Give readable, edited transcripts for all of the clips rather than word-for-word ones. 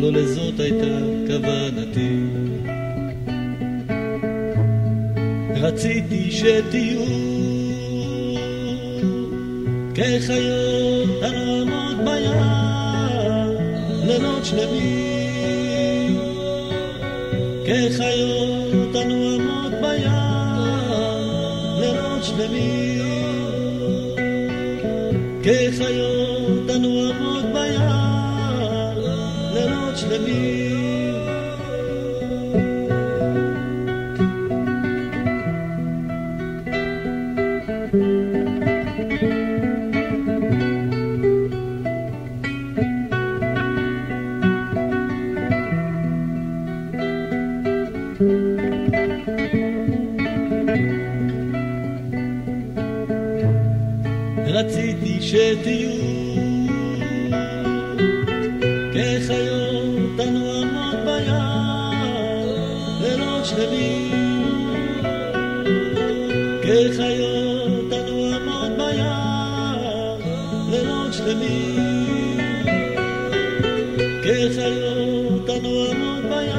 לא לזאת הייתה כוונתי. רציתי שתהיו כחיות הנועמות בים לילות שלמים, כחיות הנועמות בים לילות שלמים, כחיות הנועמות בים לילות שלמים. רציתי שתהיו כחיות הנועמות בים לילות שלמים, כחיות הנועמות בים לילות שלמים, כחיות הנועמות בים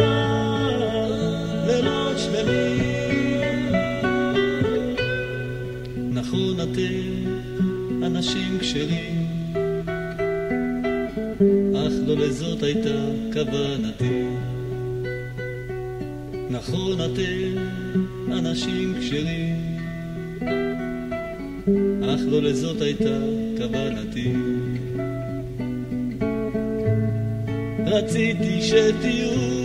לילות שלמים. נכון אתם אנשים כשרים, אך לא לזאת הייתה כוונתי. נכון אתם אנשים כשרים, אך לא לזאת הייתה כוונתי. רציתי שתהיו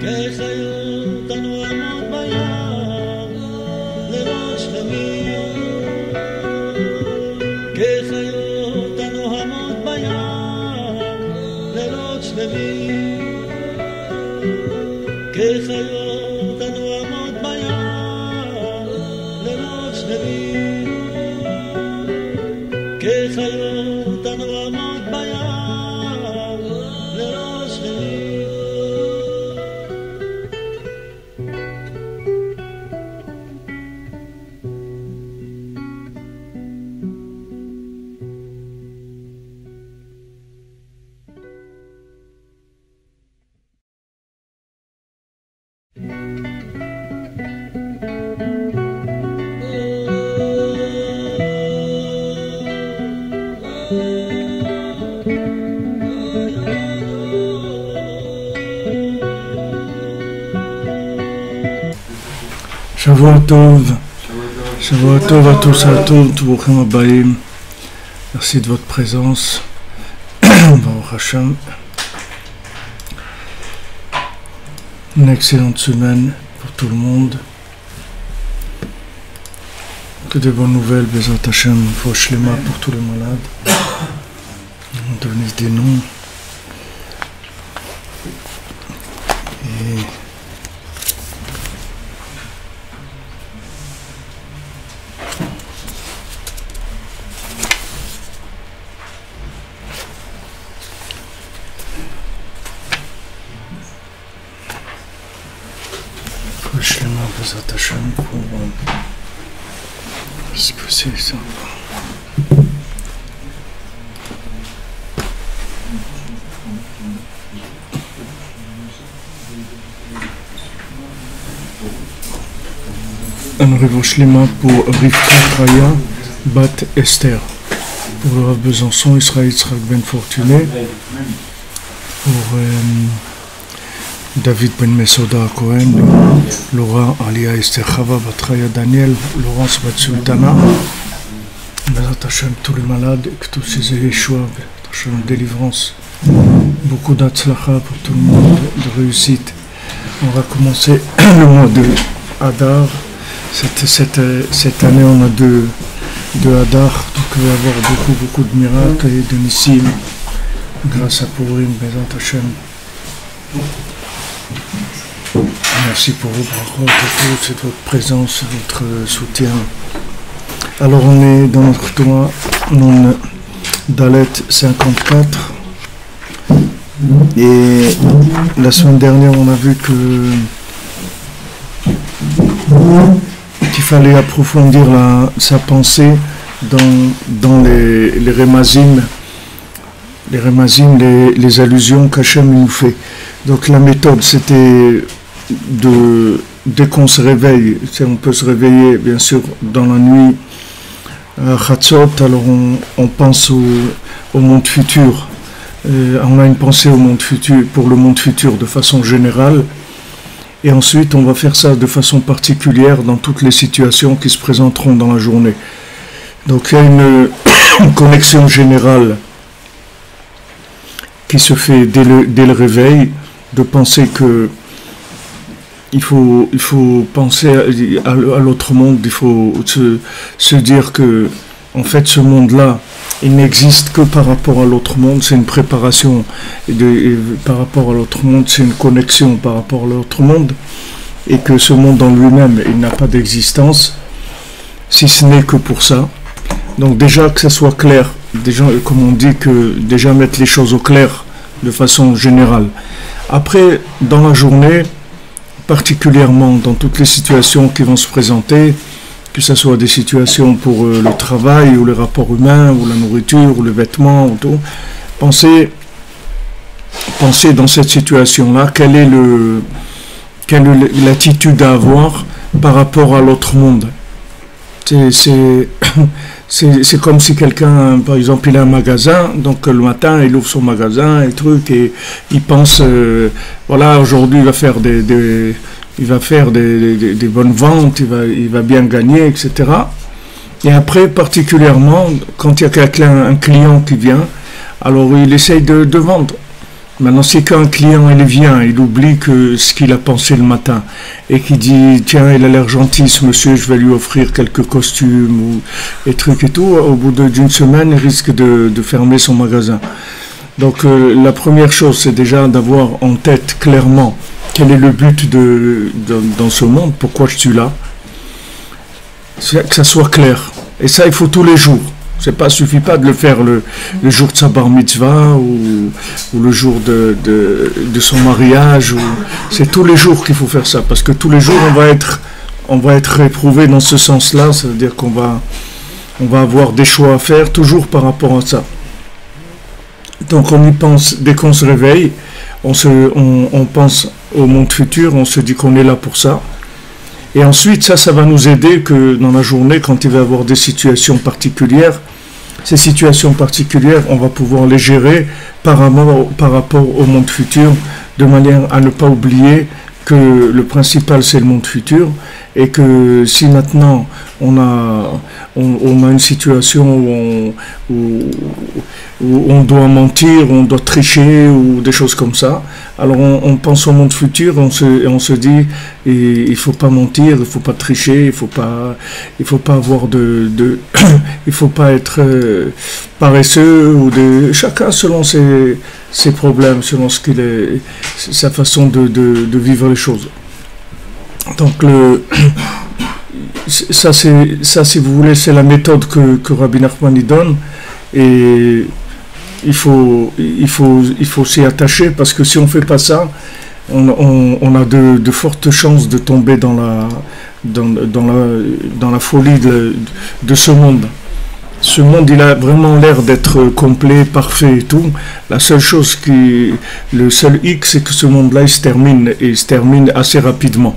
כחיות הנועמות בים לילות שלמים, כחיות הנועמות בים לילות שלמים, כחיות הנועמות בים לילות שלמים, כחיות הנועמות בים לילות שלמים. Shavua tov à tous et à toutes, brouchim habayim. Merci de votre présence. Baruch Hashem. Une excellente semaine pour tout le monde. Que de bonnes nouvelles, Bezat Hashem, Foshlema pour tous les malades. On donne des noms. Et Foshlema, Bezat Hashem pour ce que c'est ça. Un rêve shlema pour Rivka Chaya Bat Esther, pour le Rav Besançon Israël Yitzhak Ben Fortuné, pour David Ben Mesoda Cohen, Laura Alia Esther Chava Bat Chaya Daniel, Laurence Bat Sultana, Bezat Hashem tous les malades, que tous ces Yeshua, Bezat Hashem délivrance, beaucoup d'atzlacha pour tout le monde, de réussite. On va commencer le mois de Hadar. Cette année on a deux Hadar, donc il va y avoir beaucoup de miracles et de nissim grâce à Purim, Bezat Hashem. Merci pour vos brachot et tout, c'est votre présence, votre soutien. Alors on est dans notre toit, non Dalet 54. Et la semaine dernière on a vu qu'il fallait approfondir sa pensée dans les Remazim les remazim, les allusions qu'Hachem nous fait. Donc la méthode, c'était dès qu'on se réveille, on peut se réveiller bien sûr dans la nuit, Chatzot, alors on pense au monde futur. On a une pensée au monde futur, pour le monde futur de façon générale, et ensuite on va faire ça de façon particulière dans toutes les situations qui se présenteront dans la journée. Donc il y a une connexion générale qui se fait dès le réveil, de penser que il faut penser à l'autre monde, il faut se dire que en fait ce monde-là, il n'existe que par rapport à l'autre monde, c'est une préparation par rapport à l'autre monde, c'est une connexion par rapport à l'autre monde, et que ce monde en lui-même, il n'a pas d'existence, si ce n'est que pour ça. Donc déjà que ça soit clair, déjà, comme on dit, que déjà mettre les choses au clair de façon générale. Après, dans la journée, particulièrement dans toutes les situations qui vont se présenter, que ce soit des situations pour le travail, ou les rapports humains, ou la nourriture, ou les vêtements, ou tout, pensez dans cette situation-là, quelle est l'attitude à avoir par rapport à l'autre monde. C'est comme si quelqu'un, par exemple, il a un magasin, donc le matin, il ouvre son magasin et il pense, voilà, aujourd'hui, il va faire des bonnes ventes, il va bien gagner, etc. Et après, particulièrement, quand il y a un client qui vient, alors il essaye de vendre. Maintenant, si qu'un client il vient, il oublie ce qu'il a pensé le matin et qu'il dit tiens, il a l'air gentil ce monsieur, je vais lui offrir quelques costumes ou des trucs et tout, au bout d'une semaine, il risque de fermer son magasin. Donc la première chose, c'est déjà d'avoir en tête clairement quel est le but dans ce monde, pourquoi je suis là, que ça soit clair. Et ça, il faut tous les jours. Suffit pas de le faire le jour de sa bar mitzvah ou le jour de son mariage. C'est tous les jours qu'il faut faire ça, parce que tous les jours on va être réprouvé dans ce sens-là, c'est-à-dire qu'on va avoir des choix à faire toujours par rapport à ça. Donc on y pense dès qu'on se réveille, on pense au monde futur, on se dit qu'on est là pour ça. Et ensuite, ça va nous aider que dans la journée, quand il va y avoir des situations particulières, ces situations particulières, on va pouvoir les gérer par rapport au monde futur, de manière à ne pas oublier que le principal, c'est le monde futur, et que si maintenant on a une situation où on doit mentir, on doit tricher ou des choses comme ça, alors on pense au monde futur, on se dit il faut pas mentir, il faut pas tricher, il faut pas avoir il faut pas être paresseux chacun selon ses problèmes, selon sa façon de vivre les choses. Donc ça si vous voulez, c'est la méthode que Rabbi Nachman y donne, et il faut s'y attacher, parce que si on fait pas ça, on a de fortes chances de tomber dans la folie de ce monde. Ce monde, il a vraiment l'air d'être complet, parfait et tout. La seule chose le seul hic, c'est que ce monde-là, il se termine assez rapidement.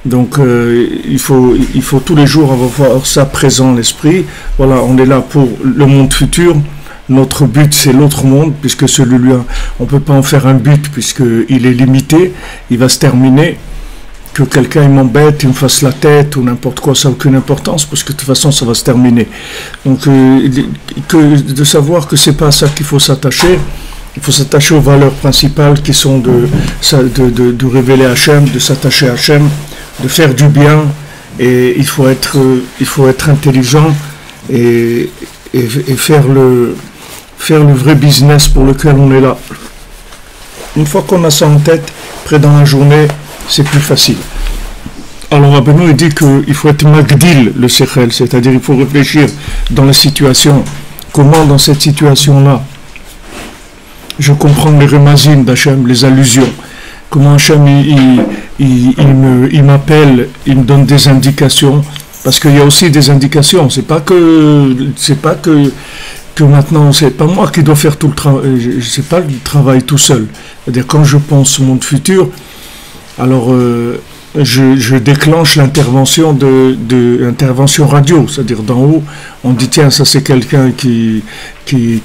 Donc il faut tous les jours avoir ça présent à l'esprit. Voilà, on est là pour le monde futur. Notre but, c'est l'autre monde, puisque celui-là, on ne peut pas en faire un but, puisqu'il est limité, il va se terminer. Que quelqu'un il m'embête, il me fasse la tête ou n'importe quoi, ça n'a aucune importance, parce que de toute façon, ça va se terminer. Donc, de savoir que c'est pas à ça qu'il faut s'attacher. Il faut s'attacher aux valeurs principales qui sont de révéler Hachem, de s'attacher à Hachem, de faire du bien, et il faut être intelligent et faire le vrai business pour lequel on est là. Une fois qu'on a ça en tête, après dans la journée, c'est plus facile. Alors Rabbeinu il dit qu'il faut être magdil le sechel, c'est-à-dire il faut réfléchir dans la situation, comment dans cette situation-là je comprends les remazim d'Hachem, les allusions, comment Hachem il m'appelle, il me donne des indications, parce qu'il y a aussi des indications, c'est pas que que maintenant, c'est pas moi qui dois faire tout le travail, c'est pas le travail tout seul. C'est-à-dire, quand je pense au monde futur, alors je déclenche l'intervention intervention radio, c'est-à-dire d'en haut, on dit tiens, ça c'est quelqu'un qui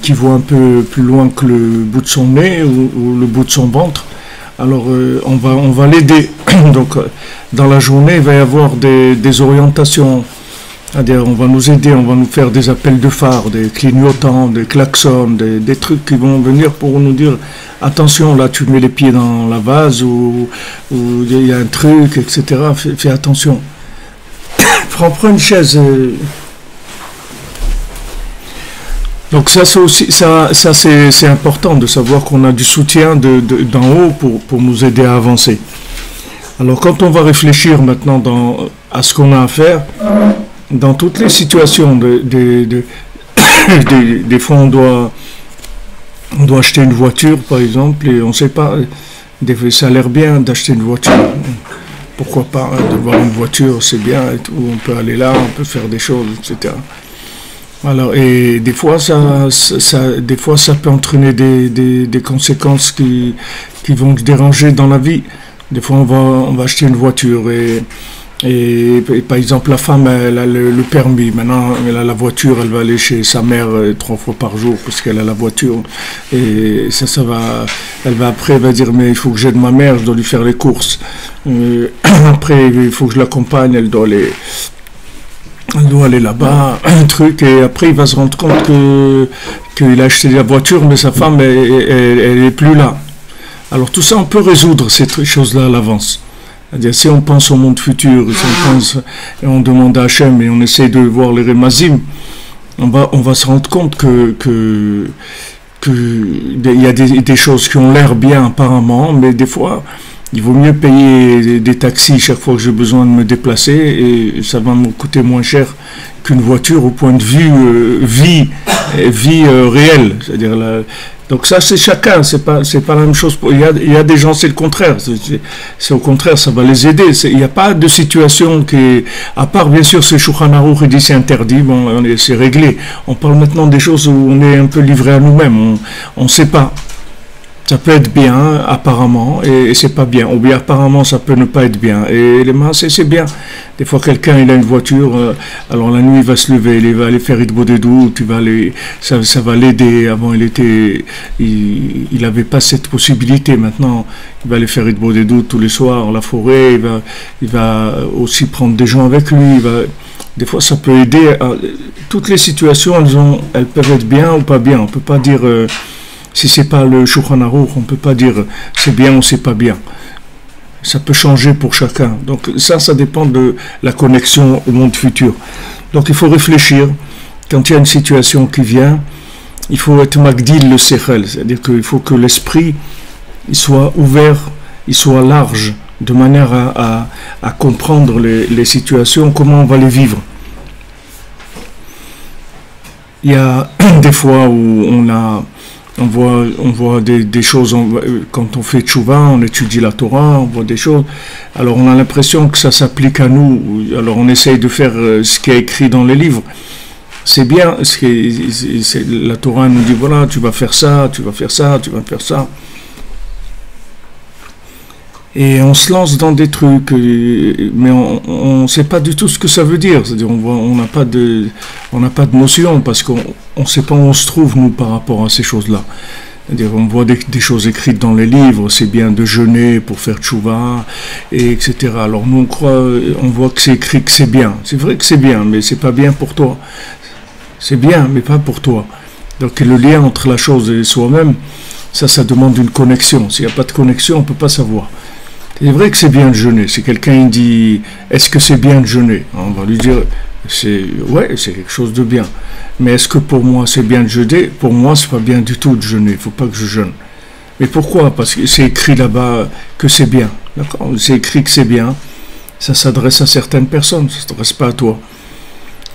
voit un peu plus loin que le bout de son nez ou le bout de son ventre. Alors on va l'aider. Donc dans la journée, il va y avoir des orientations. C'est-à-dire, on va nous aider, on va nous faire des appels de phare, des clignotants, des klaxons, des trucs qui vont venir pour nous dire attention, là tu mets les pieds dans la vase ou il y a un truc, etc. Fais attention. Prends une chaise. Donc ça c'est aussi c'est important de savoir qu'on a du soutien d'en haut pour nous aider à avancer. Alors quand on va réfléchir maintenant à ce qu'on a à faire, dans toutes les situations, des fois on doit acheter une voiture par exemple et on ne sait pas, ça a l'air bien d'acheter une voiture, pourquoi pas, de voir une voiture c'est bien et tout, on peut aller là, on peut faire des choses, etc. Alors, et des fois ça peut entraîner des conséquences qui vont déranger dans la vie. Des fois on va acheter une voiture et par exemple, la femme, elle a le permis. Maintenant, elle a la voiture, elle va aller chez sa mère 3 fois par jour parce qu'elle a la voiture. Et elle va dire, mais il faut que j'aide ma mère, je dois lui faire les courses. Après, il faut que je l'accompagne, elle doit aller là-bas, un truc. Et après, il va se rendre compte qu'il a acheté la voiture, mais sa femme, elle n'est plus là. Alors tout ça, on peut résoudre ces choses-là à l'avance. C'est-à-dire, si on pense au monde futur, si on pense et on demande à Hachem et on essaie de voir les Remazim, on va se rendre compte que il y a des choses qui ont l'air bien apparemment, mais des fois, il vaut mieux payer des taxis chaque fois que j'ai besoin de me déplacer et ça va me coûter moins cher qu'une voiture au point de vue vie réelle. C'est-à-dire donc ça c'est chacun, c'est pas la même chose. Il y a des gens c'est le contraire, c'est au contraire ça va les aider. Il n'y a pas de situation qui, à part bien sûr ce Shulchan Aruch il dit c'est interdit, bon c'est réglé. On parle maintenant des choses où on est un peu livré à nous-mêmes, on sait pas. Ça peut être bien, apparemment, et c'est pas bien. Ou bien, apparemment, ça peut ne pas être bien. Et les mains, c'est bien. Des fois, quelqu'un, il a une voiture, alors la nuit, il va se lever, il va aller faire Hitbodedut, ça va l'aider. Avant, il avait pas cette possibilité. Maintenant, il va aller faire Hitbodedut tous les soirs, la forêt, il va aussi prendre des gens avec lui, des fois, ça peut aider. Toutes les situations, elles peuvent être bien ou pas bien. On peut pas dire... si c'est pas le Shulchan Aruch, on peut pas dire c'est bien ou c'est pas bien. Ça peut changer pour chacun. Donc ça dépend de la connexion au monde futur. Donc il faut réfléchir. Quand il y a une situation qui vient, il faut être magdil le sechel, c'est-à-dire qu'il faut que l'esprit il soit ouvert, il soit large, de manière à comprendre les situations, comment on va les vivre. Il y a des fois où on voit des choses, quand on fait tchouva, on étudie la Torah, on voit des choses, alors on a l'impression que ça s'applique à nous, alors on essaye de faire ce qui est écrit dans les livres. C'est bien, la Torah nous dit, voilà, tu vas faire ça, tu vas faire ça, tu vas faire ça. Et on se lance dans des trucs, mais on ne sait pas du tout ce que ça veut dire. C'est-à-dire, on n'a pas de notion, parce qu'on ne sait pas où on se trouve, nous, par rapport à ces choses-là. C'est-à-dire, on voit des choses écrites dans les livres, c'est bien de jeûner pour faire tchouva, etc. Alors, nous, on voit que c'est écrit que c'est bien. C'est vrai que c'est bien, mais c'est pas bien pour toi. C'est bien, mais pas pour toi. Donc, le lien entre la chose et soi-même, ça demande une connexion. S'il n'y a pas de connexion, on ne peut pas savoir. C'est vrai que c'est bien de jeûner. Si quelqu'un dit « Est-ce que c'est bien de jeûner ?» On va lui dire « Ouais, c'est quelque chose de bien. Mais est-ce que pour moi c'est bien de jeûner ? Pour moi, c'est pas bien du tout de jeûner. Il ne faut pas que je jeûne. Mais pourquoi ? Parce que c'est écrit là-bas que c'est bien. D'accord ? C'est écrit que c'est bien. Ça s'adresse à certaines personnes. Ça ne s'adresse pas à toi.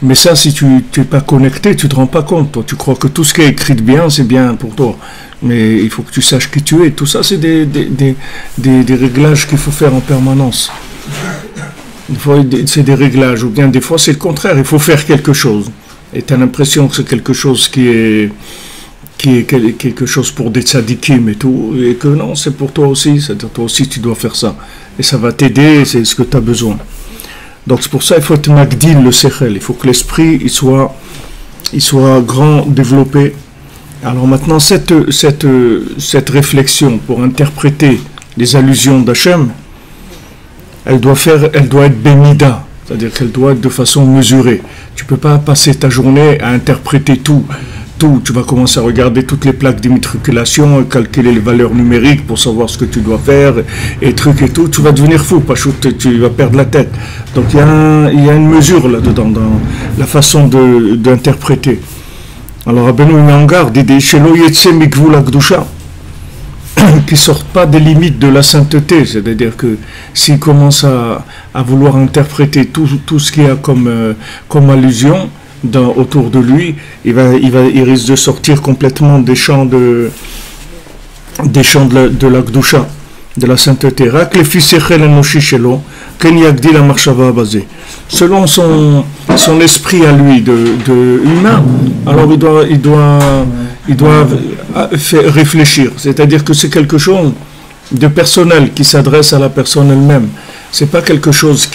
Mais ça, si tu n'es pas connecté, tu ne te rends pas compte. Toi, tu crois que tout ce qui est écrit de bien, c'est bien pour toi. Mais il faut que tu saches qui tu es. Tout ça, c'est des réglages qu'il faut faire en permanence. Des fois, c'est des réglages. Ou bien des fois, c'est le contraire. Il faut faire quelque chose. et tu as l'impression que c'est quelque chose qui est quelque chose pour des tzadikim et tout, et que non, c'est pour toi aussi, c'est-à-dire toi aussi tu dois faire ça, et ça va t'aider, c'est ce que tu as besoin. Donc c'est pour ça il faut être magdil le sechel, il faut que l'esprit il soit grand, développé. Alors maintenant cette réflexion pour interpréter les allusions d'Hachem, elle doit être bénida, c'est-à-dire qu'elle doit être de façon mesurée. Tu peux pas passer ta journée à interpréter tout. Tu vas commencer à regarder toutes les plaques d'immatriculation, calculer les valeurs numériques pour savoir ce que tu dois faire, et trucs et tout. Tu vas devenir fou, tu vas perdre la tête. Donc il y a une mesure là-dedans, dans la façon d'interpréter. Alors Rabbeinu met en garde, il dit Shelo yetse mikvul hakdusha, qui ne sortent pas des limites de la sainteté, c'est-à-dire que s'il commence à vouloir interpréter tout ce qu'il y a comme allusion autour de lui, il risque de sortir complètement des champs de la Gdusha, de la sainteté. Selon son esprit à lui de humain, alors il doit faire réfléchir, c'est-à-dire que c'est quelque chose de personnel qui s'adresse à la personne elle-même. C'est pas quelque chose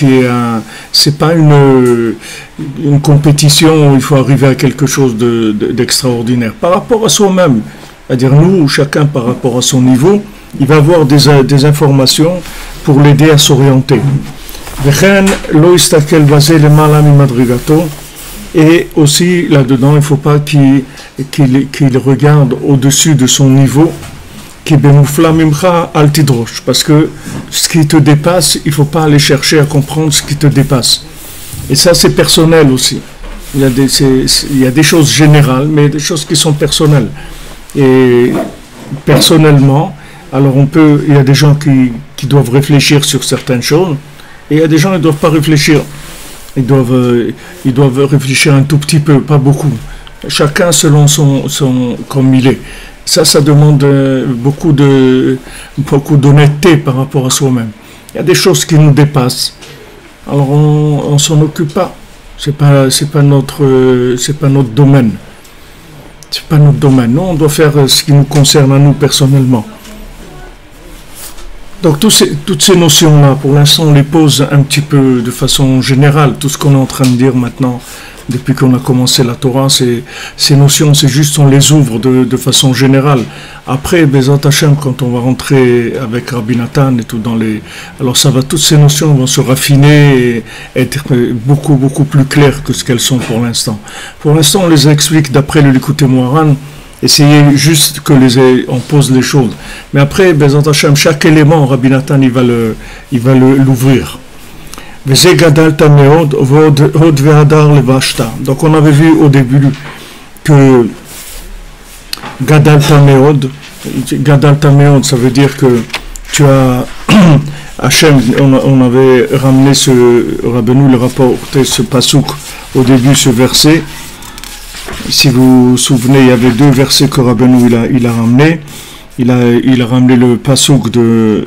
c'est pas une compétition où il faut arriver à quelque chose d'extraordinaire. Par rapport à soi-même, c'est-à-dire nous, chacun par rapport à son niveau, il va avoir des informations pour l'aider à s'orienter. Et aussi là-dedans, il ne faut pas qu'il regarde au-dessus de son niveau. Parce que ce qui te dépasse, il ne faut pas aller chercher à comprendre ce qui te dépasse. Et ça, c'est personnel aussi. Il y a des choses générales, mais des choses qui sont personnelles. Et personnellement, alors il y a des gens qui doivent réfléchir sur certaines choses, et il y a des gens qui ne doivent pas réfléchir. Ils doivent réfléchir un tout petit peu, pas beaucoup. Chacun selon comme il est. Ça demande beaucoup d'honnêteté par rapport à soi-même. Il y a des choses qui nous dépassent. Alors on s'en occupe pas. C'est pas notre domaine. C'est pas notre domaine. Nous, on doit faire ce qui nous concerne à nous personnellement. Donc toutes ces notions-là, pour l'instant, on les pose un petit peu de façon générale. Tout ce qu'on est en train de dire maintenant, depuis qu'on a commencé la Torah, ces notions, c'est juste on les ouvre de façon générale. Après, Bezat Hashem, quand on va rentrer avec Rabbi Nathan et tout alors toutes ces notions vont se raffiner et être beaucoup, beaucoup plus claires que ce qu'elles sont pour l'instant. Pour l'instant, on les explique d'après le Likutei Moharan. Essayez juste on pose les choses. Mais après, Bezat Hashem, chaque élément, Rabbi Nathan, il va l'ouvrir. Donc on avait vu au début que Gadalta Meod, ça veut dire que tu as Hachem, on avait ramené Rabbeinu le rapporté ce pasouk au début, ce verset. Si vous vous souvenez, il y avait deux versets que Rabbeinu il a ramené. Il a ramené le pasouk de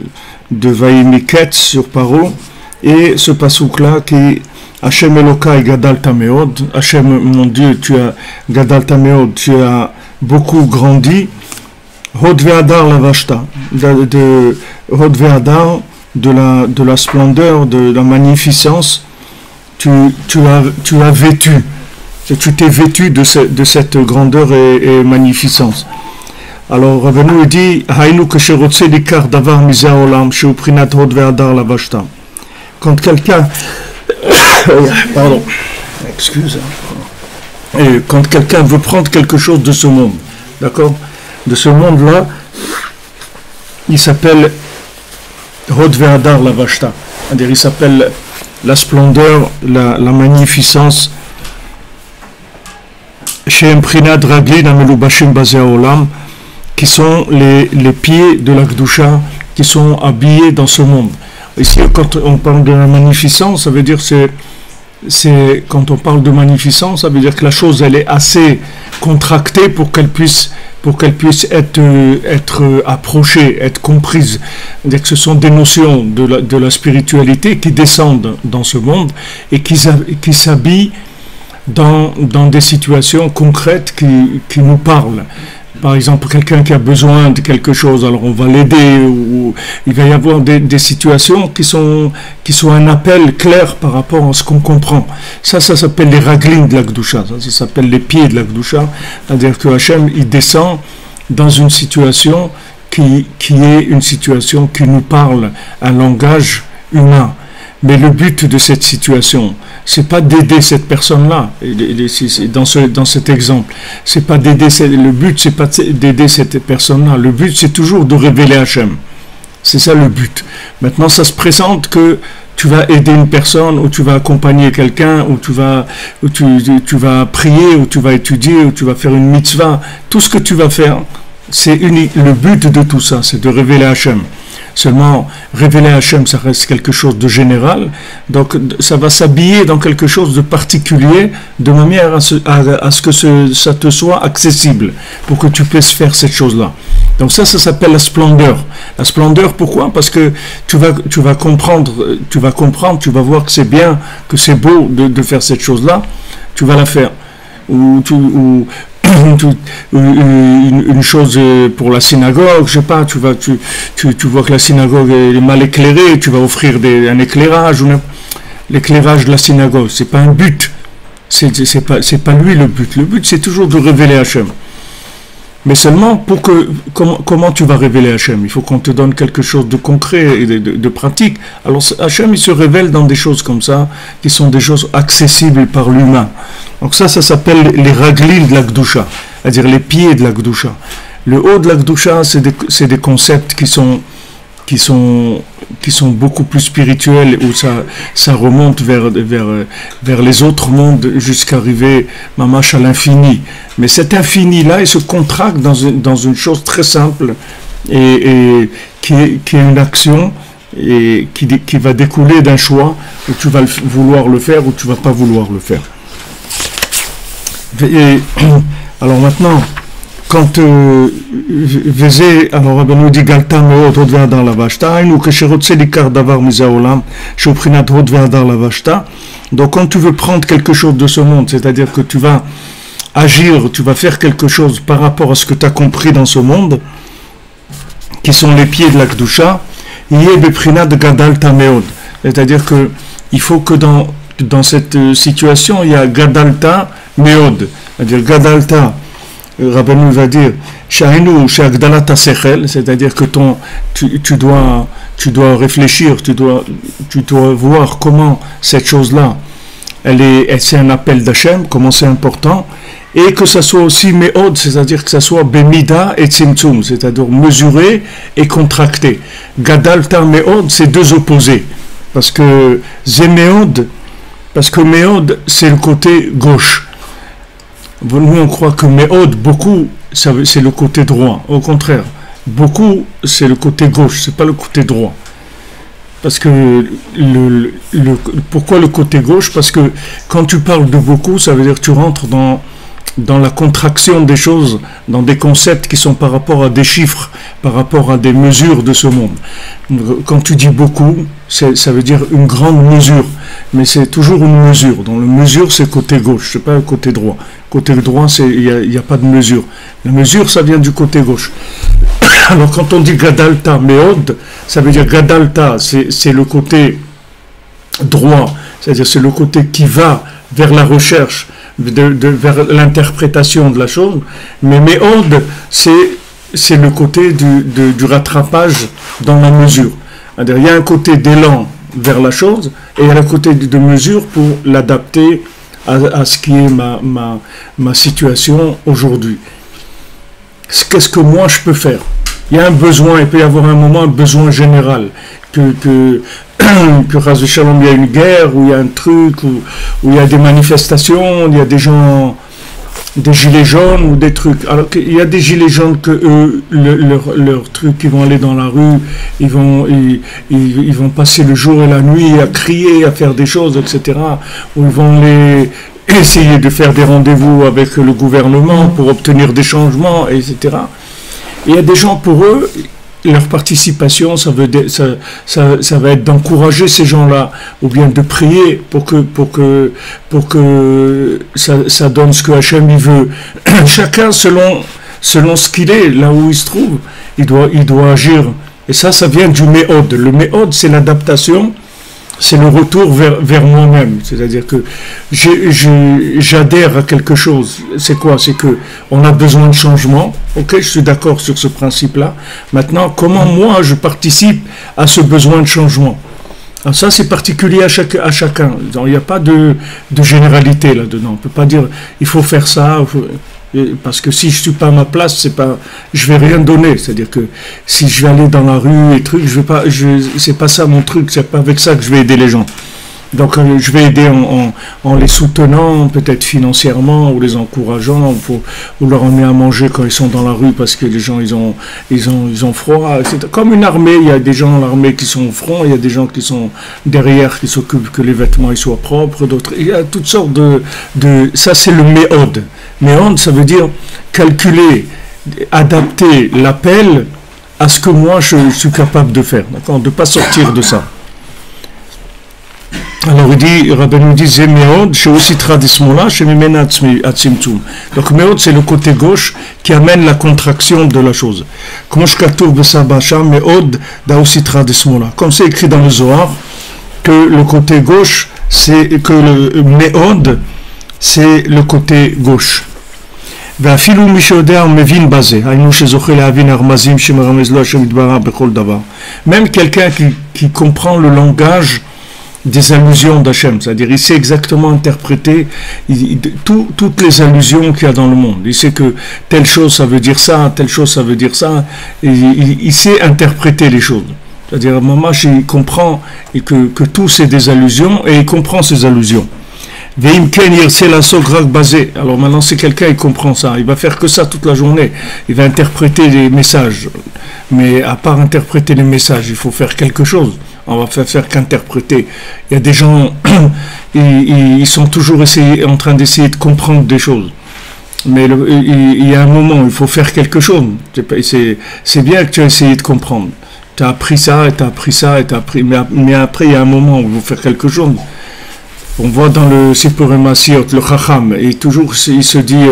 Vaïmiket sur Paro. Et ce pasouk-là qui Hachem Elokai Gadal Tameod, Hachem mon Dieu, tu as Gadal Tameod, tu as beaucoup grandi. Hod Ve'adar la Vashta, Hod Ve'adar, de la splendeur, de la magnificence, tu as vêtu. Tu t'es vêtu de cette grandeur et magnificence. Alors Rabbeinu dit Haïnu Kesherotse Likar Davar Miza Olam Sheuprinat Hod Ve'adar la Vashta. Quand quelqu'un pardon, excuse, et quand quelqu'un veut prendre quelque chose de ce monde, d'accord, de ce monde-là, il s'appelle Hod Ve'adar la Vashta, c'est-à-dire il s'appelle la splendeur, la magnificence, Shem Prinad Raglin Amelubashim Bazeh Olam, qui sont les pieds de la Gdusha, qui sont habillés dans ce monde. Ici, quand on parle de la magnificence, ça veut dire quand on parle de magnificence, ça veut dire que la chose elle est assez contractée pour qu'elle puisse être approchée, être comprise. C'est-à-dire que ce sont des notions de la spiritualité qui descendent dans ce monde et qui s'habillent dans des situations concrètes qui nous parlent. Par exemple, quelqu'un qui a besoin de quelque chose, alors on va l'aider, ou il va y avoir des situations qui sont un appel clair par rapport à ce qu'on comprend. Ça s'appelle les raglines de la Gdusha, ça s'appelle les pieds de la Gdusha, c'est-à-dire que Hachem, il descend dans une situation qui est une situation qui nous parle un langage humain. Mais le but de cette situation, c'est pas d'aider cette personne-là. Dans cet exemple, c'est pas d'aider. Le but, c'est pas d'aider cette personne-là. Le but, c'est toujours de révéler Hachem. C'est ça le but. Maintenant, ça se présente que tu vas aider une personne, ou tu vas accompagner quelqu'un, ou tu vas prier, ou tu vas étudier, ou tu vas faire une mitzvah. Tout ce que tu vas faire, c'est unique. Le but de tout ça, c'est de révéler Hachem. Seulement, révéler Hachem, ça reste quelque chose de général, donc ça va s'habiller dans quelque chose de particulier, de manière à ce que ça te soit accessible, pour que tu puisses faire cette chose-là. Donc ça s'appelle la splendeur. La splendeur, pourquoi? Parce que tu vas comprendre, tu vas voir que c'est bien, que c'est beau de faire cette chose-là, tu vas la faire. Une chose pour la synagogue, je sais pas, tu vois que la synagogue est mal éclairée, tu vas offrir un éclairage, l'éclairage de la synagogue, c'est pas un but, c'est pas lui le but c'est toujours de révéler Hachem. Mais seulement comment tu vas révéler Hachem? Il faut qu'on te donne quelque chose de concret et de pratique. Alors Hachem, il se révèle dans des choses comme ça, qui sont des choses accessibles par l'humain. Donc ça s'appelle les raglil de la Gdusha, c'est-à-dire les pieds de la Gdusha. Le haut de la Gdusha, c'est des concepts qui sont beaucoup plus spirituels, où ça remonte vers les autres mondes jusqu'à arriver mamash à l'infini. Mais cet infini-là, il se contracte dans une chose très simple et qui est une action et qui va découler d'un choix où tu vas vouloir le faire ou tu vas pas vouloir le faire. Et, alors maintenant, quand alors Rabbi nous dit Galta meod hod ve'adar lavashta, ou que sherotze likar davar mize haolam, shoprinat hod ve'adar lavashta. Donc quand tu veux prendre quelque chose de ce monde, c'est-à-dire que tu vas agir, tu vas faire quelque chose par rapport à ce que tu as compris dans ce monde, qui sont les pieds de la Kedusha, yeh beprinat gadalta meod. C'est-à-dire que il faut que dans cette situation, il y a gadalta meod. C'est-à-dire gadalta, Rabbeinu va dire Shahinu Shagdalata Sechel, c'est-à-dire que tu dois réfléchir, tu dois voir comment cette chose-là, c'est un appel d'Hachem, comment c'est important, et que ça soit aussi Meod, c'est-à-dire que ça soit Bemida et Tzimtzum, c'est-à-dire mesuré et contracté. Gadalta Meod, c'est deux opposés, parce que Meod, c'est le côté gauche. Nous, on croit que Meod, beaucoup, c'est le côté droit. Au contraire, beaucoup, c'est le côté gauche, c'est pas le côté droit. Parce que, pourquoi le côté gauche? Parce que quand tu parles de beaucoup, ça veut dire que tu rentres dans la contraction des choses, dans des concepts qui sont par rapport à des chiffres, par rapport à des mesures de ce monde. Quand tu dis beaucoup, ça veut dire une grande mesure, mais c'est toujours une mesure. Donc la mesure, c'est côté gauche, c'est pas le côté droit. Côté droit, il n'y a pas de mesure. La mesure, ça vient du côté gauche. Alors quand on dit Gadalta Meod, ça veut dire Gadalta, c'est le côté droit, c'est-à-dire c'est le côté qui va vers la recherche, vers l'interprétation de la chose, mais Meod, c'est le côté du rattrapage dans la mesure. C'est-à-dire, il y a un côté d'élan vers la chose, et il y a un côté de mesure pour l'adapter à ce qui est ma situation aujourd'hui. Qu'est-ce que moi je peux faire? Il y a un besoin, il peut y avoir un moment, un besoin général, que Ras Shalom, il y a une guerre, ou il y a un truc, où il y a des manifestations, il y a des gens, des gilets jaunes, ou des trucs. Alors qu'il y a des gilets jaunes que eux, leur truc, ils vont aller dans la rue, ils vont passer le jour et la nuit à crier, à faire des choses, etc. Ou ils vont essayer de faire des rendez-vous avec le gouvernement pour obtenir des changements, etc. Il y a des gens, pour eux, leur participation, ça va être d'encourager ces gens-là, ou bien de prier pour que ça donne ce que Hachem il veut. Chacun selon ce qu'il est, là où il se trouve, il doit agir. Et ça vient du méhod. Le méhod, c'est l'adaptation, c'est le retour vers moi-même. C'est-à-dire que j'adhère à quelque chose. C'est quoi? C'est que on a besoin de changement. Ok, je suis d'accord sur ce principe-là. Maintenant, comment moi je participe à ce besoin de changement? Alors ça, c'est particulier à chacun. Il n'y a pas de généralité là-dedans. On ne peut pas dire il faut faire ça. Parce que si je suis pas à ma place, je vais rien donner. C'est-à-dire que si je vais aller dans la rue et trucs, c'est pas ça mon truc. C'est pas avec ça que je vais aider les gens. Donc je vais aider en les soutenant, peut-être financièrement, ou les encourageant, ou leur emmener à manger quand ils sont dans la rue, parce que les gens ils ont froid. C'est comme une armée. Il y a des gens dans l'armée qui sont au front, il y a des gens qui sont derrière, qui s'occupent que les vêtements ils soient propres. D'autres, il y a toutes sortes de ça c'est le méhod. Méhod, ça veut dire calculer, adapter l'appel à ce que moi je suis capable de faire, d'accord, de ne pas sortir de ça. Alors il dit, Rabbeinu dit, c'est méhod, chez aussi tradismola, chez mimena atzimtzum. Donc méhod, c'est le côté gauche qui amène la contraction de la chose. Comme c'est écrit dans le Zohar, que le côté gauche, que le méhod, c'est le côté gauche. Même quelqu'un qui comprend le langage des allusions d'Hachem, c'est-à-dire il sait exactement interpréter toutes les allusions qu'il y a dans le monde. Il sait que telle chose ça veut dire ça, telle chose ça veut dire ça, et il sait interpréter les choses. C'est-à-dire Mamash il comprend que tout c'est des allusions, et il comprend ces allusions. Alors maintenant c'est quelqu'un, il comprend ça, il va faire que ça toute la journée, il va interpréter les messages, mais à part interpréter les messages, il faut faire quelque chose. On va faire qu'interpréter. Il y a des gens, ils sont toujours en train d'essayer de comprendre des choses. Mais il y a un moment où il faut faire quelque chose. C'est bien que tu as essayé de comprendre. Tu as appris ça, et tu as appris ça, et tu as appris. Mais après, il y a un moment où il faut faire quelque chose. On voit dans le Sipurim Masiot, le Chacham, et toujours il se dit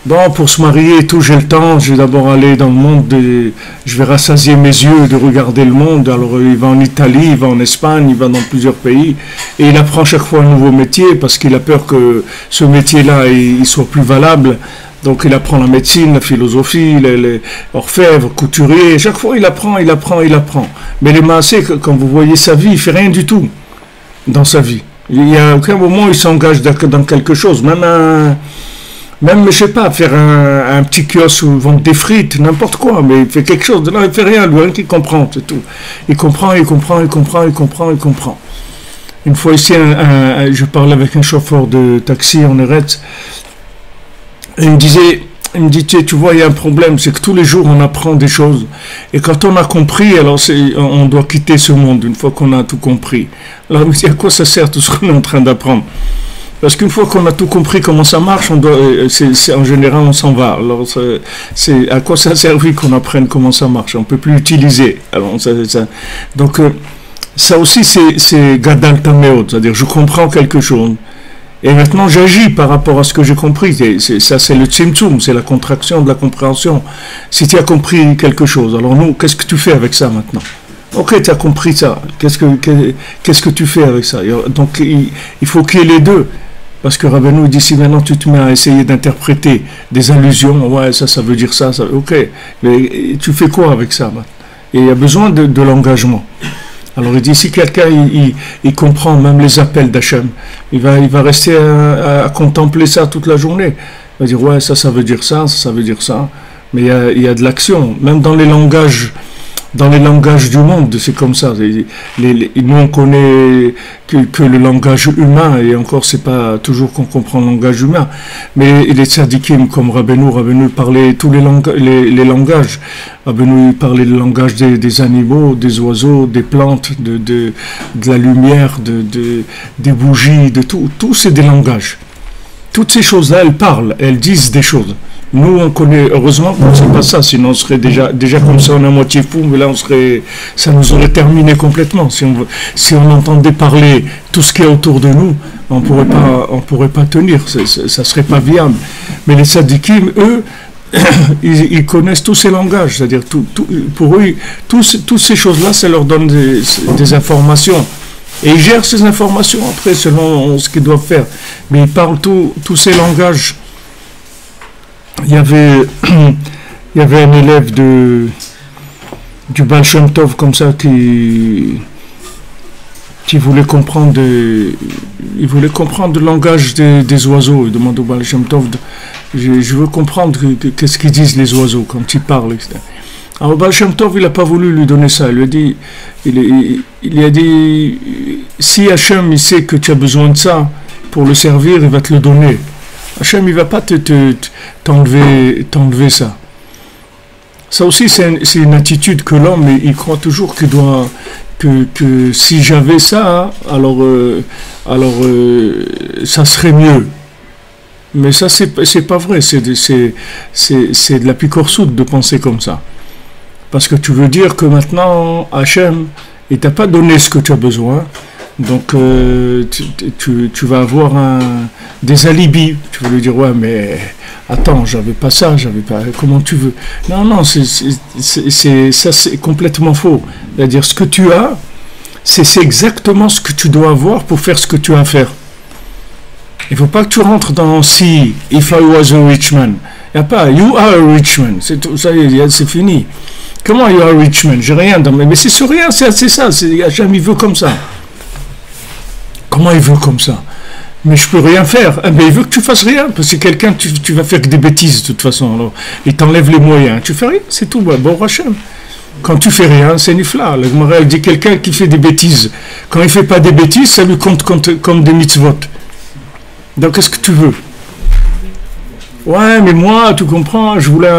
bon, pour se marier et tout, j'ai le temps, je vais d'abord aller dans le monde, je vais rassasier mes yeux de regarder le monde. Alors il va en Italie, il va en Espagne, il va dans plusieurs pays, et il apprend chaque fois un nouveau métier, parce qu'il a peur que ce métier-là il soit plus valable. Donc il apprend la médecine, la philosophie, les orfèvres, couturiers, chaque fois il apprend. Mais les maasés, quand vous voyez sa vie, il fait rien du tout dans sa vie. Il n'y a aucun moment où il s'engage dans quelque chose, même je sais pas, faire un petit kiosque où ils vendent des frites, n'importe quoi, mais il fait quelque chose. Non, il fait rien, lui, rien qu'il comprend, c'est tout. Il comprend. Une fois ici, je parlais avec un chauffeur de taxi en Eretz, et il me dit, tu vois, il y a un problème, c'est que tous les jours on apprend des choses, et quand on a compris, alors on doit quitter ce monde une fois qu'on a tout compris. Alors il me dit, à quoi ça sert tout ce qu'on est en train d'apprendre? Parce qu'une fois qu'on a tout compris comment ça marche, en général on s'en va. Alors c'est à quoi ça a servi qu'on apprenne comment ça marche? On ne peut plus l'utiliser. Alors donc ça aussi c'est gadal tameot, c'est-à-dire je comprends quelque chose. Et maintenant j'agis par rapport à ce que j'ai compris. Ça c'est le tzimtzum, c'est la contraction de la compréhension. Si tu as compris quelque chose, alors nous, qu'est-ce que tu fais avec ça maintenant? Ok, tu as compris ça. Qu'est-ce que tu fais avec ça? Donc il faut qu'il y ait les deux. Parce que Rabbeinu dit, si maintenant tu te mets à essayer d'interpréter des allusions, ouais, ça veut dire ça, ok, mais tu fais quoi avec ça? Et il y a besoin de l'engagement. Alors il dit, si quelqu'un il comprend même les appels d'Hachem, il va rester à contempler ça toute la journée. Il va dire, ouais, ça veut dire ça, ça veut dire ça. Mais il y a de l'action, même dans les langages du monde, c'est comme ça. Nous, on connaît que le langage humain, et encore, c'est pas toujours qu'on comprend le langage humain. Mais les tzadikim, comme Rabbeinu parlait tous les langages. Rabbeinu parlait le langage des animaux, des oiseaux, des plantes, de la lumière, des bougies, de tout. Tout, c'est des langages. Toutes ces choses-là, elles parlent, elles disent des choses. Nous, on connaît, heureusement qu'on ne sait pas ça, sinon on serait déjà comme ça, on est à moitié fou, mais là, ça nous aurait terminé complètement. Si on entendait parler tout ce qui est autour de nous, on pourrait pas tenir, ça serait pas viable. Mais les tzadikim, eux, ils connaissent tous ces langages, c'est-à-dire pour eux, toutes ces choses-là, ça leur donne des informations. Et ils gèrent ces informations après selon ce qu'ils doivent faire. Mais ils parlent tous ces langages. Il y avait un élève du Baal Shem Tov comme ça qui voulait comprendre le langage des oiseaux. Il demande au Baal Shem Tov, je veux comprendre qu'est-ce qu'ils disent les oiseaux quand ils parlent, etc. Alors Baal Shem Tov, il n'a pas voulu lui donner ça. Il lui a dit, si Hachem il sait que tu as besoin de ça pour le servir, il va te le donner. Hachem, il ne va pas t'enlever ça. Ça aussi, c'est une attitude que l'homme, il croit toujours qu'il doit, que si j'avais ça, alors ça serait mieux. Mais ça, c'est pas vrai. C'est de la picorsoute de penser comme ça. Parce que tu veux dire que maintenant, Hachem, il t'a pas donné ce que tu as besoin, donc tu vas avoir des alibis. Tu veux lui dire, ouais, mais attends, j'avais pas ça, comment tu veux? Non, ça c'est complètement faux. C'est-à-dire, ce que tu as, c'est exactement ce que tu dois avoir pour faire ce que tu as à faire. Il ne faut pas que tu rentres dans si, if I was a rich man. Il n'y a pas, you are a rich man. C'est tout, ça y est, c'est fini. Comment you are a rich man? J'ai rien dans mais c'est sur rien, c'est ça. Hachem, il veut comme ça. Comment il veut comme ça? Mais je peux rien faire. Mais il veut que tu fasses rien. Parce que quelqu'un, tu vas faire que des bêtises de toute façon. Alors, il t'enlève les moyens. Tu fais rien, c'est tout. Bon, Hachem. Quand tu fais rien, c'est nifla. Le Gemara dit quelqu'un qui fait des bêtises. Quand il ne fait pas des bêtises, ça lui compte comme des mitzvot. Donc, qu'est-ce que tu veux? Ouais, mais moi, tu comprends, je voulais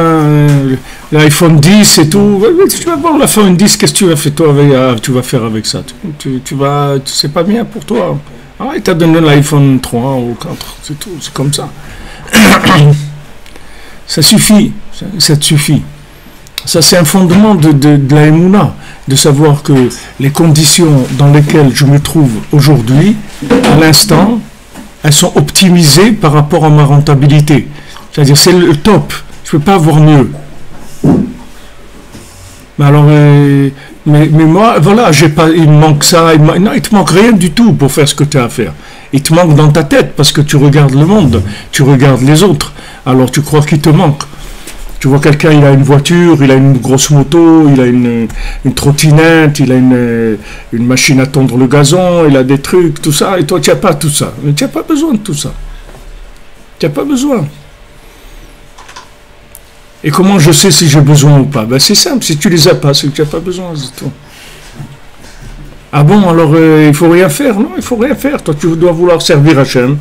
l'iPhone 10 et tout. Tu vas voir l'iPhone 10, qu'est-ce que tu vas faire, toi, tu vas faire avec ça? C'est pas bien pour toi. Ah, il t'a donné l'iPhone 3 ou 4, c'est tout, c'est comme ça. Ça suffit, ça te suffit. Ça, c'est un fondement de la Emouna, de savoir que les conditions dans lesquelles je me trouve aujourd'hui, à l'instant, elles sont optimisées par rapport à ma rentabilité. C'est-à-dire, c'est le top. Je ne peux pas avoir mieux. Mais alors, mais moi, voilà, il me manque ça. Non, il ne te manque rien du tout pour faire ce que tu as à faire. Il te manque dans ta tête parce que tu regardes le monde, tu regardes les autres. Alors, tu crois qu'il te manque. Tu vois quelqu'un, il a une voiture, il a une grosse moto, il a une trottinette, il a une machine à tondre le gazon, il a des trucs, tout ça. Et toi, tu n'as pas tout ça. Mais tu n'as pas besoin de tout ça. Tu n'as pas besoin. Et comment je sais si j'ai besoin ou pas? Ben c'est simple, si tu les as pas, c'est que tu n'as pas besoin, c'est tout. Ah bon, alors il ne faut rien faire? Non, il ne faut rien faire. Toi, tu dois vouloir servir Hachem.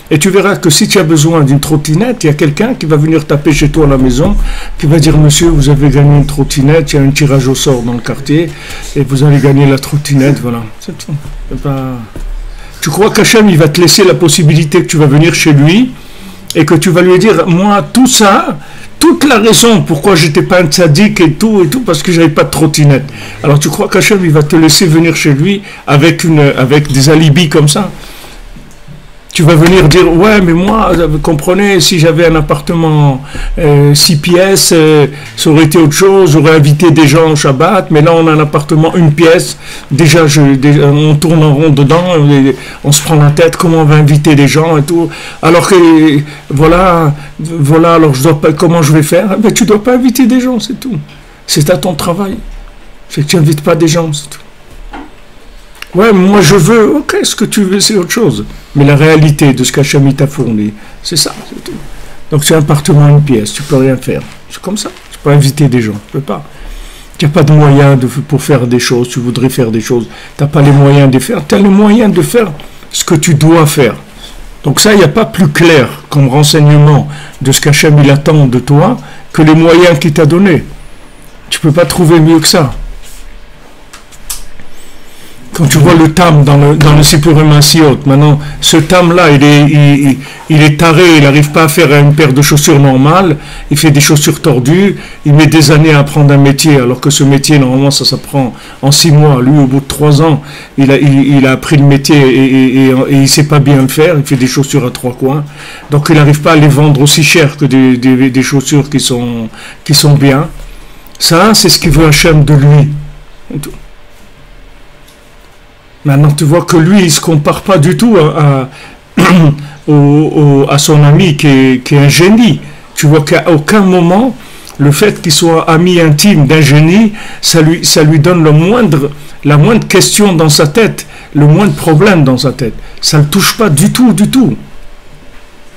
Et tu verras que si tu as besoin d'une trottinette, il y a quelqu'un qui va venir taper chez toi à la maison, qui va dire, monsieur, vous avez gagné une trottinette, il y a un tirage au sort dans le quartier, et vous allez gagner la trottinette, voilà. C'est tout. Tu crois qu'Hachem, il va te laisser la possibilité que tu vas venir chez lui, et que tu vas lui dire, moi, tout ça, toute la raison pourquoi j'étais pas un tzaddik et tout, parce que j'avais pas de trottinette. Alors tu crois qu'Hachem, il va te laisser venir chez lui avec des alibis comme ça? Tu vas venir dire, ouais, mais moi, vous comprenez, si j'avais un appartement 6 pièces, ça aurait été autre chose, j'aurais invité des gens au Shabbat, mais là, on a un appartement 1 pièce, déjà, on tourne en rond dedans, on se prend la tête, comment on va inviter des gens et tout, alors que, voilà, alors comment je vais faire? Ben, tu ne dois pas inviter des gens, c'est tout. C'est à ton travail. C'est que tu n'invites pas des gens, c'est tout. Ouais, moi je veux, ok, ce que tu veux c'est autre chose. Mais la réalité de ce qu'Hachem t'a fourni, c'est ça, c'est tout. Donc c'est un appartement, 1 pièce, tu peux rien faire. C'est comme ça, tu peux inviter des gens, tu peux pas. Tu n'as pas de moyens pour faire des choses, tu voudrais faire des choses, tu n'as pas les moyens de faire, tu as les moyens de faire ce que tu dois faire. Donc ça, il n'y a pas plus clair comme renseignement de ce qu'Hachem il attend de toi que les moyens qu'il t'a donnés. Tu ne peux pas trouver mieux que ça. Quand tu vois le tam dans le Sipurim Asiot, maintenant, ce tam-là, il est taré, il n'arrive pas à faire une paire de chaussures normales, il fait des chaussures tordues, il met des années à apprendre un métier, alors que ce métier, normalement, ça s'apprend en 6 mois. Lui, au bout de 3 ans, il a appris le métier et il ne sait pas bien le faire, il fait des chaussures à 3 coins. Donc, il n'arrive pas à les vendre aussi cher que des chaussures qui sont bien. Ça, c'est ce qu'il veut Hachem de lui. Maintenant, tu vois que lui, il ne se compare pas du tout à son ami qui est un génie. Tu vois qu'à aucun moment, le fait qu'il soit ami intime d'un génie, ça lui donne la moindre question dans sa tête, le moindre problème dans sa tête. Ça ne le touche pas du tout, du tout.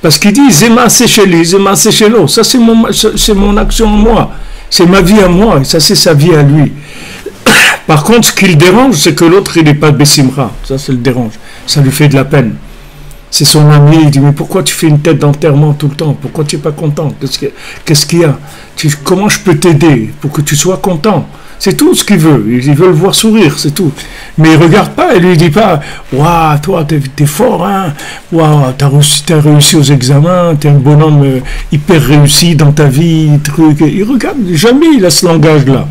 Parce qu'il dit, Zema Secheli, Zema Sechelo, ça c'est mon action à moi, c'est ma vie à moi, et ça c'est sa vie à lui. Par contre, ce qui le dérange, c'est que l'autre, il n'est pas Bessimra. Ça le dérange. Ça lui fait de la peine. C'est son ami, il dit, mais pourquoi tu fais une tête d'enterrement tout le temps? Pourquoi tu n'es pas content? Qu'est-ce qu'il y a? Comment je peux t'aider pour que tu sois content? C'est tout ce qu'il veut. Il veut le voir sourire, c'est tout. Mais il ne regarde pas, il ne lui dit pas, waouh, toi, t'es fort, hein? Waouh, t'as réussi aux examens, t'es un bonhomme hyper réussi dans ta vie, truc. Il regarde, jamais il a ce langage-là.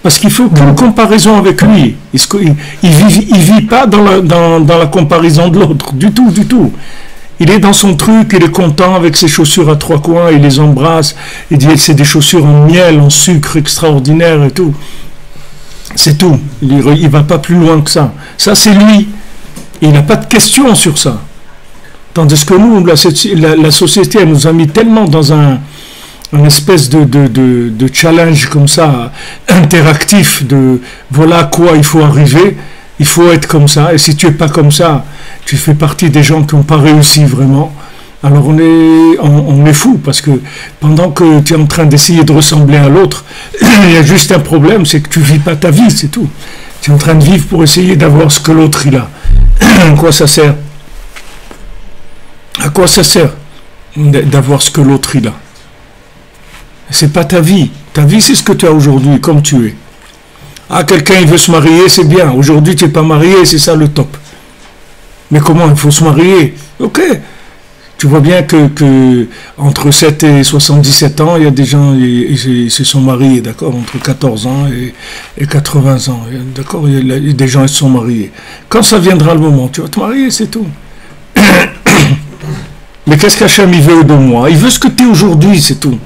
Parce qu'il faut qu'une comparaison avec lui. Il vit pas dans la comparaison de l'autre, du tout, du tout. Il est dans son truc, il est content avec ses chaussures à 3 coins, il les embrasse, il dit c'est des chaussures en miel, en sucre extraordinaire et tout. C'est tout. Il ne va pas plus loin que ça. Ça, c'est lui. Il n'a pas de questions sur ça. Tandis que nous, la société, elle nous a mis tellement dans un espèce de challenge comme ça, interactif, de voilà à quoi il faut arriver, il faut être comme ça, et si tu n'es pas comme ça, tu fais partie des gens qui n'ont pas réussi vraiment, alors on est fou, parce que pendant que tu es en train d'essayer de ressembler à l'autre, il y a juste un problème, c'est que tu ne vis pas ta vie, c'est tout. Tu es en train de vivre pour essayer d'avoir ce que l'autre il a. À quoi ça sert? À quoi ça sert d'avoir ce que l'autre il a? C'est pas ta vie. Ta vie, c'est ce que tu as aujourd'hui, comme tu es. Ah, quelqu'un, il veut se marier, c'est bien. Aujourd'hui, tu n'es pas marié, c'est ça le top. Mais comment il faut se marier? Ok. Tu vois bien que entre 7 et 77 ans, il y a des gens, ils se sont mariés, d'accord? Entre 14 ans et 80 ans. D'accord? Il y a des gens, ils se sont mariés. Quand ça viendra le moment, tu vas te marier, c'est tout. Mais qu'est-ce qu'Hachem, il veut de moi? Il veut ce que tu es aujourd'hui, c'est tout.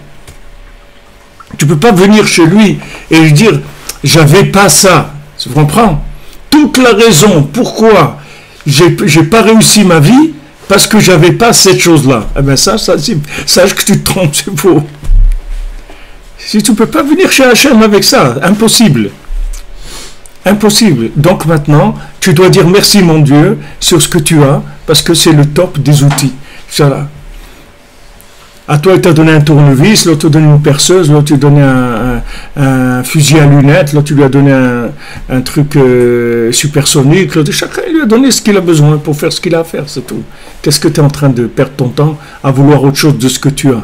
Tu ne peux pas venir chez lui et lui dire « j'avais pas ça ». Tu comprends? Toute la raison pourquoi j'ai pas réussi ma vie, parce que j'avais pas cette chose-là. Eh bien sache que tu te trompes, c'est faux. Si tu ne peux pas venir chez Hachem avec ça, impossible. Impossible. Donc maintenant, tu dois dire merci mon Dieu sur ce que tu as, parce que c'est le top des outils. Voilà. À toi, il t'a donné un tournevis, l'autre t'a donné une perceuse, l'autre t'a donné un fusil à lunettes, l'autre tu lui as donné un truc supersonique, chacun lui a donné ce qu'il a besoin pour faire ce qu'il a à faire, c'est tout. Qu'est-ce que tu es en train de perdre ton temps à vouloir autre chose de ce que tu as?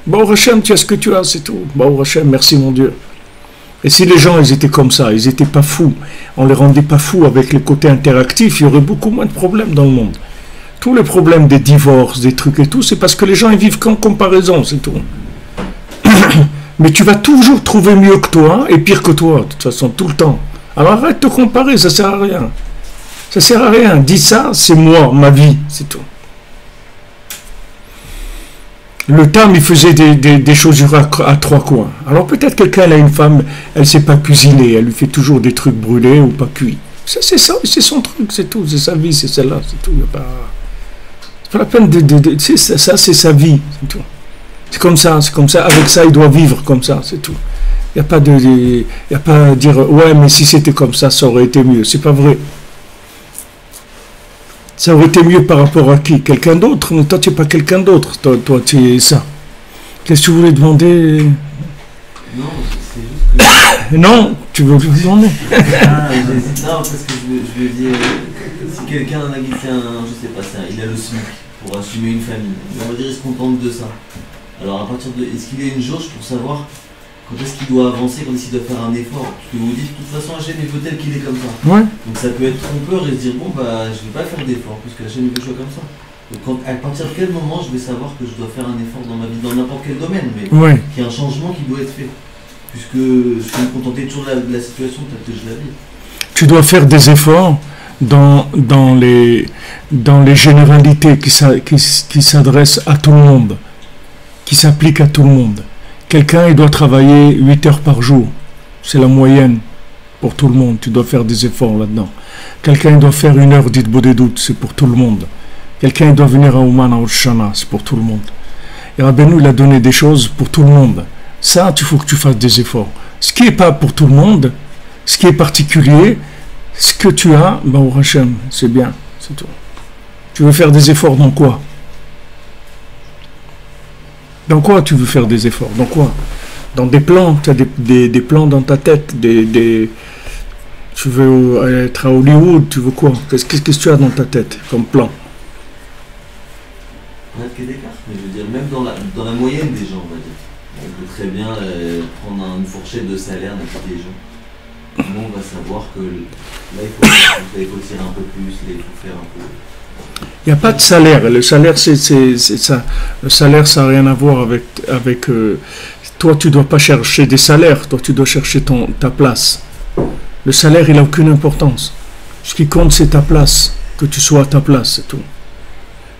Bon, Hachem, tu as ce que tu as, c'est tout. Bon, Hachem, merci mon Dieu. Et si les gens, ils étaient comme ça, ils n'étaient pas fous, on les rendait pas fous avec les côtés interactifs, il y aurait beaucoup moins de problèmes dans le monde. Tous les problèmes des divorces, des trucs et tout, c'est parce que les gens ils vivent qu'en comparaison, c'est tout. Mais tu vas toujours trouver mieux que toi et pire que toi, de toute façon, tout le temps. Alors arrête de te comparer, ça sert à rien. Ça sert à rien. Dis ça, c'est moi, ma vie, c'est tout. Le Tam, il faisait des chaussures à 3 coins. Alors peut-être quelqu'un, elle a une femme, elle ne sait pas cuisiner, elle lui fait toujours des trucs brûlés ou pas cuits. Ça, c'est ça, c'est son truc, c'est tout, c'est sa vie, c'est celle-là, c'est tout, il n'y a pas... C'est pas la peine ça c'est sa vie, c'est tout. C'est comme ça, avec ça il doit vivre comme ça, c'est tout. Il n'y a pas à dire ouais mais si c'était comme ça aurait été mieux, c'est pas vrai. Ça aurait été mieux par rapport à qui? Quelqu'un d'autre? Mais toi tu n'es pas quelqu'un d'autre, toi tu es ça. Qu'est-ce que tu voulais demander? Non, c'est juste que... Non, tu veux lui demander? J'hésite là parce que je veux dire, si quelqu'un a fait je sais pas ça, il a le SMIC pour assumer une famille, on va dire il se contente de ça. Alors à partir de, est-ce qu'il y a une jauge pour savoir quand est-ce qu'il doit avancer, quand est-ce qu'il doit faire un effort. Parce que vous dites, de toute façon, Hachem, il veut tel qu'il est comme ça. Ouais. Donc ça peut être trompeur et se dire, bon, bah, je ne vais pas faire d'effort, puisque Hachem, il veut que je sois comme ça. Donc à partir de quel moment je vais savoir que je dois faire un effort dans ma vie, dans n'importe quel domaine, mais Ouais. qu'il y a un changement qui doit être fait. Puisque je peux me contenter toujours de la situation telle que je la vis. Tu dois faire des efforts dans les généralités qui s'adressent à tout le monde, qui s'appliquent à tout le monde. Quelqu'un, il doit travailler 8 heures par jour. C'est la moyenne pour tout le monde. Tu dois faire des efforts là-dedans. Quelqu'un, il doit faire 1 heure d'Itbodedut, c'est pour tout le monde. Quelqu'un, il doit venir à Ouman, à Oshana, c'est pour tout le monde. Et Rabbeinu, il a donné des choses pour tout le monde. Ça, il faut que tu fasses des efforts. Ce qui n'est pas pour tout le monde, ce qui est particulier, ce que tu as, ben, au Hachem, c'est bien, c'est tout. Tu veux faire des efforts dans quoi? Dans quoi tu veux faire des efforts? Dans quoi? Dans des plans, tu as des plans dans ta tête, tu veux être à Hollywood, tu veux quoi? Qu'est-ce que tu as dans ta tête comme plan? On a qu'il y a des cartes, mais je veux dire, même dans la moyenne des gens, on va dire. On peut très bien prendre une fourchette de salaire n'importe les gens. Comment on va savoir que là, il faut tirer un peu plus, là, il faut faire un peu... Il n'y a pas de salaire. Le salaire, c'est ça. Le salaire, ça n'a rien à voir avec toi, tu ne dois pas chercher des salaires. Toi, tu dois chercher ta place. Le salaire, il n'a aucune importance. Ce qui compte, c'est ta place. Que tu sois à ta place, c'est tout.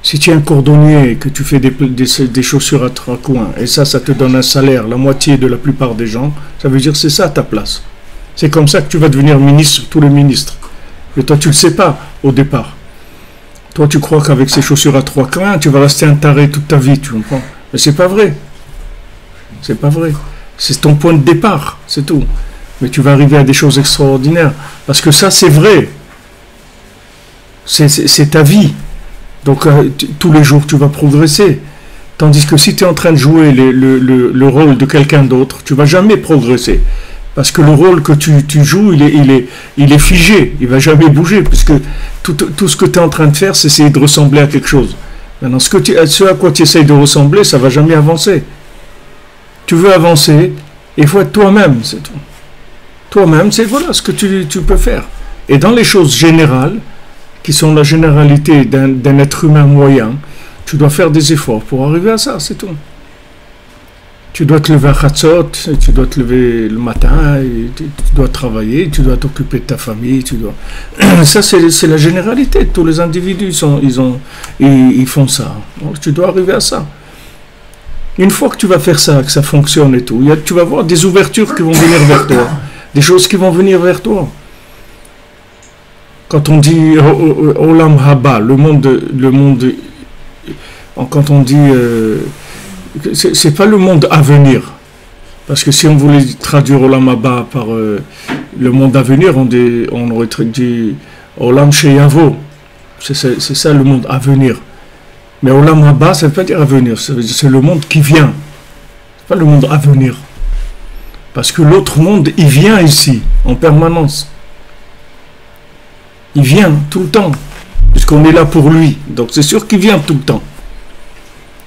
Si tu es un cordonnier et que tu fais des chaussures à 3 coins, et ça te donne un salaire, la moitié de la plupart des gens, ça veut dire que c'est ça ta place. C'est comme ça que tu vas devenir ministre, tous les ministres. Mais toi, tu ne le sais pas au départ. Toi, tu crois qu'avec ces chaussures à 3 coins, tu vas rester un taré toute ta vie, tu comprends? Mais c'est pas vrai. C'est pas vrai. C'est ton point de départ, c'est tout. Mais tu vas arriver à des choses extraordinaires. Parce que ça, c'est vrai. C'est ta vie. Donc, tous les jours, tu vas progresser. Tandis que si tu es en train de jouer le rôle de quelqu'un d'autre, tu ne vas jamais progresser. Parce que le rôle que tu joues, il est figé. Il ne va jamais bouger. Puisque tout ce que tu es en train de faire, c'est essayer de ressembler à quelque chose. Maintenant, ce à quoi tu essayes de ressembler, ça ne va jamais avancer. Tu veux avancer, il faut être toi-même, c'est tout. Toi-même, c'est voilà ce que tu peux faire. Et dans les choses générales, qui sont la généralité d'un être humain moyen, tu dois faire des efforts pour arriver à ça, c'est tout. Tu dois te lever à Chatzot, tu dois te lever le matin, et tu dois travailler, tu dois t'occuper de ta famille, Ça, c'est la généralité. Tous les individus, ils font ça. Donc, tu dois arriver à ça. Une fois que tu vas faire ça, que ça fonctionne et tout, tu vas voir des ouvertures qui vont venir vers toi, des choses qui vont venir vers toi. Quand on dit Olam Haba, le monde, quand on dit, c'est pas le monde à venir, parce que si on voulait traduire Olam Haba par le monde à venir, on aurait dit Olam Sheyavo, c'est ça le monde à venir. Mais Olam Haba, ça ne veut pas dire à venir, c'est le monde qui vient, c'est pas le monde à venir, parce que l'autre monde, il vient ici en permanence. Il vient tout le temps, puisqu'on est là pour lui. Donc c'est sûr qu'il vient tout le temps.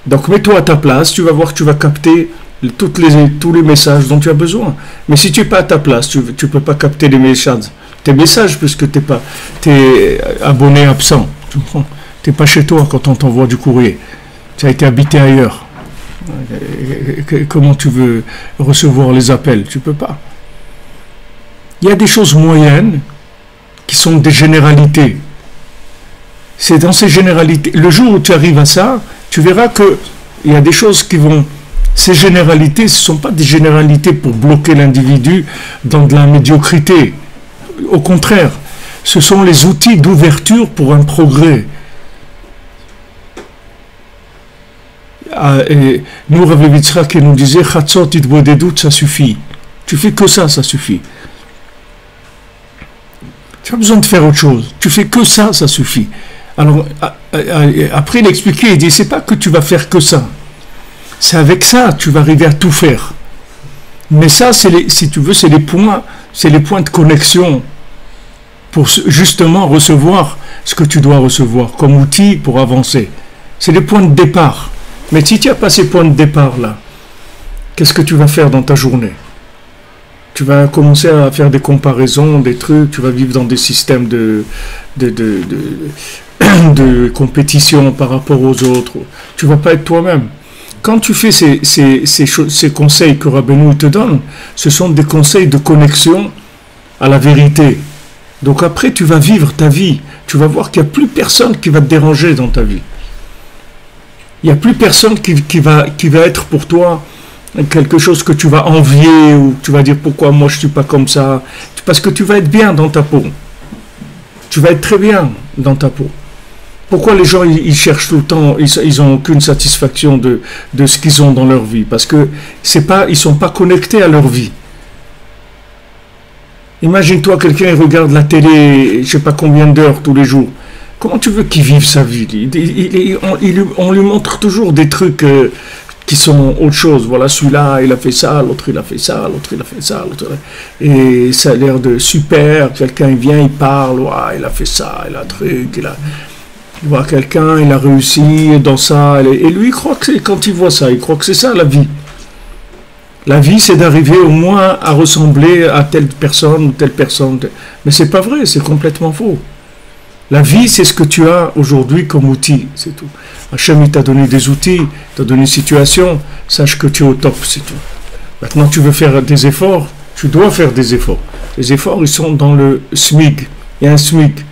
Donc mets-toi à ta place, tu vas voir que tu vas capter tous les messages dont tu as besoin. Mais si tu n'es pas à ta place, tu ne peux pas capter tes messages, puisque tu es abonné absent. Tu comprends? Tu n'es pas chez toi quand on t'envoie du courrier. Tu as été habité ailleurs. Comment tu veux recevoir les appels? Tu ne peux pas. Il y a des choses moyennes qui sont des généralités. C'est dans ces généralités. Le jour où tu arrives à ça, tu verras qu'il y a des choses qui vont... Ces généralités, ce ne sont pas des généralités pour bloquer l'individu dans de la médiocrité. Au contraire, ce sont les outils d'ouverture pour un progrès. Et nous, Rav Levi Yitzhak, nous disait Chatzot Itbodedut, ça suffit. Tu fais que ça suffit. Tu n'as pas besoin de faire autre chose. Tu fais que ça suffit. Alors, après, il expliquait, il dit, c'est pas que tu vas faire que ça. C'est avec ça, tu vas arriver à tout faire. Mais ça, si tu veux, c'est les points de connexion pour justement recevoir ce que tu dois recevoir comme outil pour avancer. C'est les points de départ. Mais si tu n'as pas ces points de départ là, qu'est-ce que tu vas faire dans ta journée? Tu vas commencer à faire des comparaisons, des trucs, tu vas vivre dans des systèmes de compétition par rapport aux autres. Tu ne vas pas être toi-même. Quand tu fais ces conseils que Rabbeinu te donne, ce sont des conseils de connexion à la vérité. Donc après, tu vas vivre ta vie. Tu vas voir qu'il n'y a plus personne qui va te déranger dans ta vie. Il n'y a plus personne qui va être pour toi quelque chose que tu vas envier ou tu vas dire pourquoi moi je ne suis pas comme ça. Parce que tu vas être bien dans ta peau. Tu vas être très bien dans ta peau. Pourquoi les gens ils cherchent tout le temps, ils n'ont aucune satisfaction de ce qu'ils ont dans leur vie? Parce que ils ne sont pas connectés à leur vie. Imagine-toi, quelqu'un regarde la télé, je ne sais pas combien d'heures tous les jours. Comment tu veux qu'il vive sa vie? On lui montre toujours des trucs qui sont autre chose. Voilà, celui-là, il a fait ça, l'autre, il a fait ça, l'autre, il a fait ça, l'autre. Et ça a l'air de super. Quelqu'un, il vient, il parle, ouais, il a fait ça, il a un truc, il voit quelqu'un, il a réussi dans ça. Et lui, il croit que quand il voit ça, il croit que c'est ça la vie. La vie, c'est d'arriver au moins à ressembler à telle personne ou telle personne. Mais c'est pas vrai, c'est complètement faux. La vie, c'est ce que tu as aujourd'hui comme outil, c'est tout. Hachem, il t'a donné des outils, il t'a donné une situation, sache que tu es au top, c'est tout. Maintenant, tu veux faire des efforts, tu dois faire des efforts. Les efforts, ils sont dans le SMIG. Il y a un SMIG.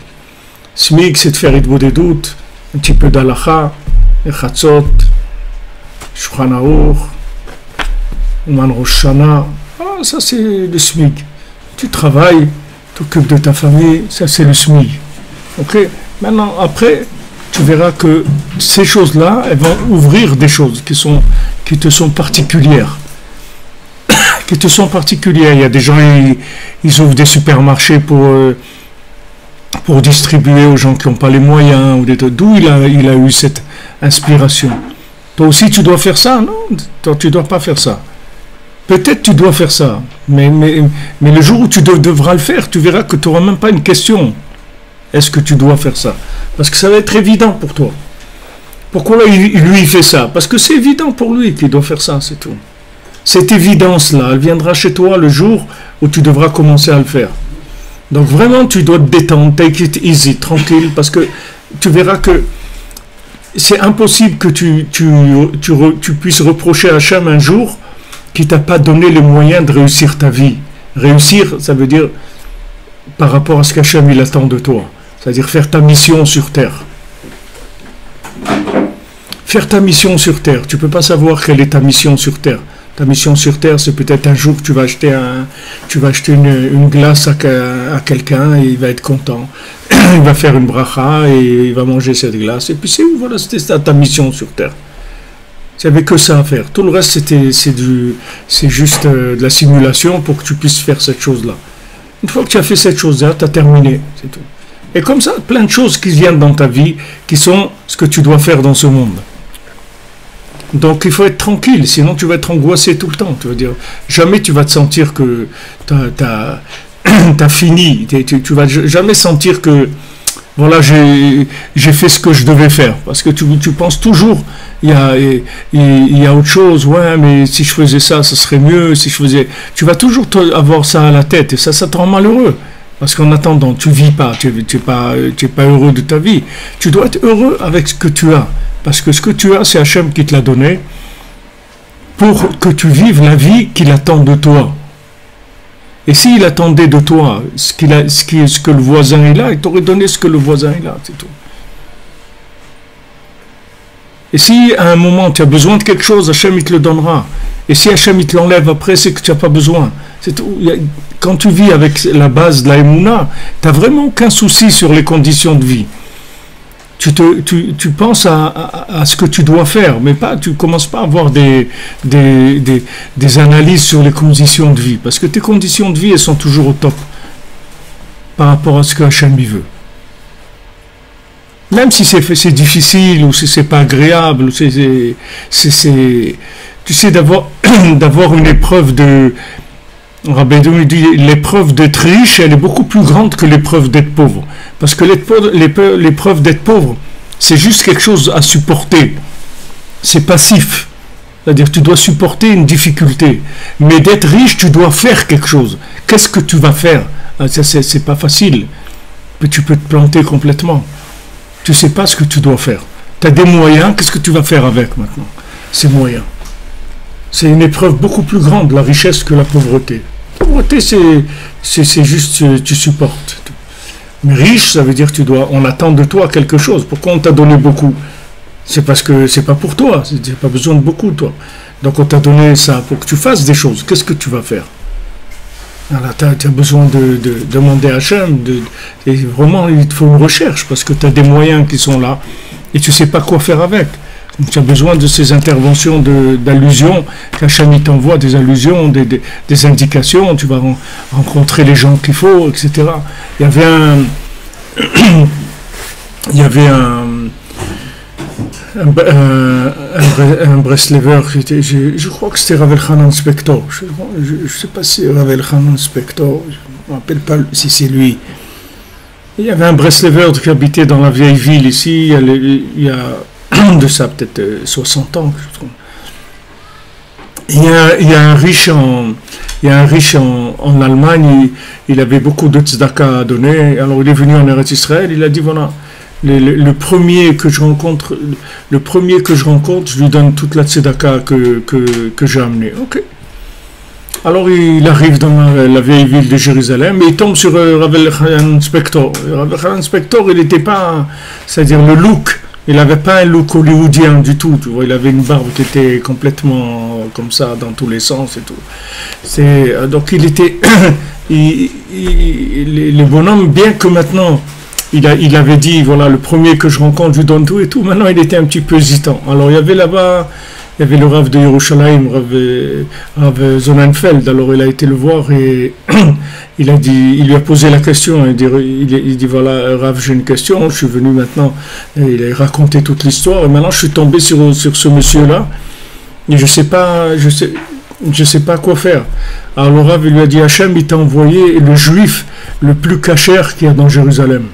SMIG, c'est de faire des doutes, un petit peu d'alacha, Chatzot, Shulchan Aruch, Uman Rosh Hashanah. Ah, ça c'est le SMIG. Tu travailles, tu t'occupes de ta famille, ça c'est le SMIG. Ok? Maintenant, après, tu verras que ces choses-là, elles vont ouvrir des choses qui te sont particulières. Qui te sont particulières. Il y a des gens, ils ouvrent des supermarchés pour distribuer aux gens qui n'ont pas les moyens. D'où il a eu cette inspiration. Toi aussi, tu dois faire ça, non? Toi, tu ne dois pas faire ça. Peut-être tu dois faire ça, mais le jour où tu devras le faire, tu verras que tu n'auras même pas une question. Est-ce que tu dois faire ça? Parce que ça va être évident pour toi. Pourquoi lui il fait ça? Parce que c'est évident pour lui qu'il doit faire ça, c'est tout. Cette évidence-là, elle viendra chez toi le jour où tu devras commencer à le faire. Donc vraiment, tu dois te détendre, take it easy, tranquille, parce que tu verras que c'est impossible que tu puisses reprocher à Hachem un jour qui t'a pas donné les moyens de réussir ta vie. Réussir, ça veut dire par rapport à ce qu'Hachem il attend de toi. C'est-à-dire faire ta mission sur terre. Faire ta mission sur terre. Tu ne peux pas savoir quelle est ta mission sur terre. Ta mission sur terre, c'est peut-être un jour que tu vas acheter une glace à quelqu'un et il va être content. Il va faire une bracha et il va manger cette glace. Et puis c'est où? Voilà, c'était ça ta mission sur terre. Tu n'avais que ça à faire. Tout le reste, c'est juste de la simulation pour que tu puisses faire cette chose-là. Une fois que tu as fait cette chose-là, tu as terminé. C'est tout. Et comme ça, plein de choses qui viennent dans ta vie, qui sont ce que tu dois faire dans ce monde. Donc il faut être tranquille, sinon tu vas être angoissé tout le temps. Tu vas dire, jamais tu vas te sentir que t'as fini. Tu vas jamais sentir que voilà, j'ai fait ce que je devais faire. Parce que tu penses toujours, il y a autre chose, ouais, mais si je faisais ça, ça serait mieux. Tu vas toujours avoir ça à la tête et ça te rend malheureux. Parce qu'en attendant, tu vis pas, tu es pas heureux de ta vie. Tu dois être heureux avec ce que tu as. Parce que ce que tu as, c'est Hachem qui te l'a donné pour que tu vives la vie qu'il attend de toi. Et s'il attendait de toi ce que le voisin est là, il t'aurait donné ce que le voisin est là, c'est tout. Et si à un moment tu as besoin de quelque chose, Hachem il te le donnera. Et si Hachem il te l'enlève après, c'est que tu n'as pas besoin. C'est tout. Quand tu vis avec la base de la Emouna, tu n'as vraiment aucun souci sur les conditions de vie. Tu penses à ce que tu dois faire, mais tu ne commences pas à avoir des analyses sur les conditions de vie, parce que tes conditions de vie, elles sont toujours au top par rapport à ce que Hachem veut. Même si c'est difficile, ou si c'est pas agréable, ou tu sais, d'avoir une épreuve de... Rabbeinu dit, l'épreuve d'être riche, elle est beaucoup plus grande que l'épreuve d'être pauvre. Parce que l'épreuve d'être pauvre, c'est juste quelque chose à supporter. C'est passif. C'est-à-dire, tu dois supporter une difficulté. Mais d'être riche, tu dois faire quelque chose. Qu'est-ce que tu vas faire? C'est pas facile. Mais tu peux te planter complètement. Tu ne sais pas ce que tu dois faire. Tu as des moyens, qu'est-ce que tu vas faire avec maintenant? Ces moyens. C'est une épreuve beaucoup plus grande, la richesse, que la pauvreté. La pauvreté, c'est juste, tu supportes. Mais riche, ça veut dire que on attend de toi quelque chose. Pourquoi on t'a donné beaucoup? C'est parce que c'est pas pour toi, c'est pas besoin de beaucoup, toi. Donc on t'a donné ça pour que tu fasses des choses. Qu'est-ce que tu vas faire? Tu as besoin de demander à Hachem, et vraiment il te faut une recherche, parce que tu as des moyens qui sont là, et tu sais pas quoi faire avec. Donc tu as besoin de ces interventions d'allusions, qu'Hachem il t'envoie des allusions, des indications, tu vas rencontrer les gens qu'il faut, etc. Il y avait un Breslever, je crois que c'était Ravel Hanan Spector, je ne sais pas si Ravel Hanan Spector, je ne me rappelle pas si c'est lui. Il y avait un Breslever qui habitait dans la vieille ville ici, il y a de ça peut-être 60 ans. Il y a un riche en Allemagne, il avait beaucoup de tzedaka à donner, alors il est venu en Eretz Israël, il a dit voilà, le premier que je rencontre, je lui donne toute la tzedaka que j'ai amenée. Ok. Alors il arrive dans la vieille ville de Jérusalem et il tombe sur Ravel Hanan Spector. Ravel Hanan Spector, il n'était pas, c'est-à-dire le look, il n'avait pas un look hollywoodien du tout, tu vois, il avait une barbe qui était complètement comme ça dans tous les sens et tout. Donc il était, les bonhommes, bien que maintenant il avait dit, voilà, le premier que je rencontre, je lui donne tout et tout. Maintenant, il était un petit peu hésitant. Alors, il y avait là-bas, il y avait le Rav de Yerushalayim, Rav Zonenfeld. Alors, il a été le voir et il lui a posé la question. Il dit, voilà, Rav, j'ai une question. Je suis venu maintenant. Et il a raconté toute l'histoire. Et maintenant, je suis tombé sur ce monsieur-là. Et je sais pas quoi faire. Alors, le Rav, il lui a dit, Hachem, il t'a envoyé le juif le plus cachère qu'il y a dans Jérusalem.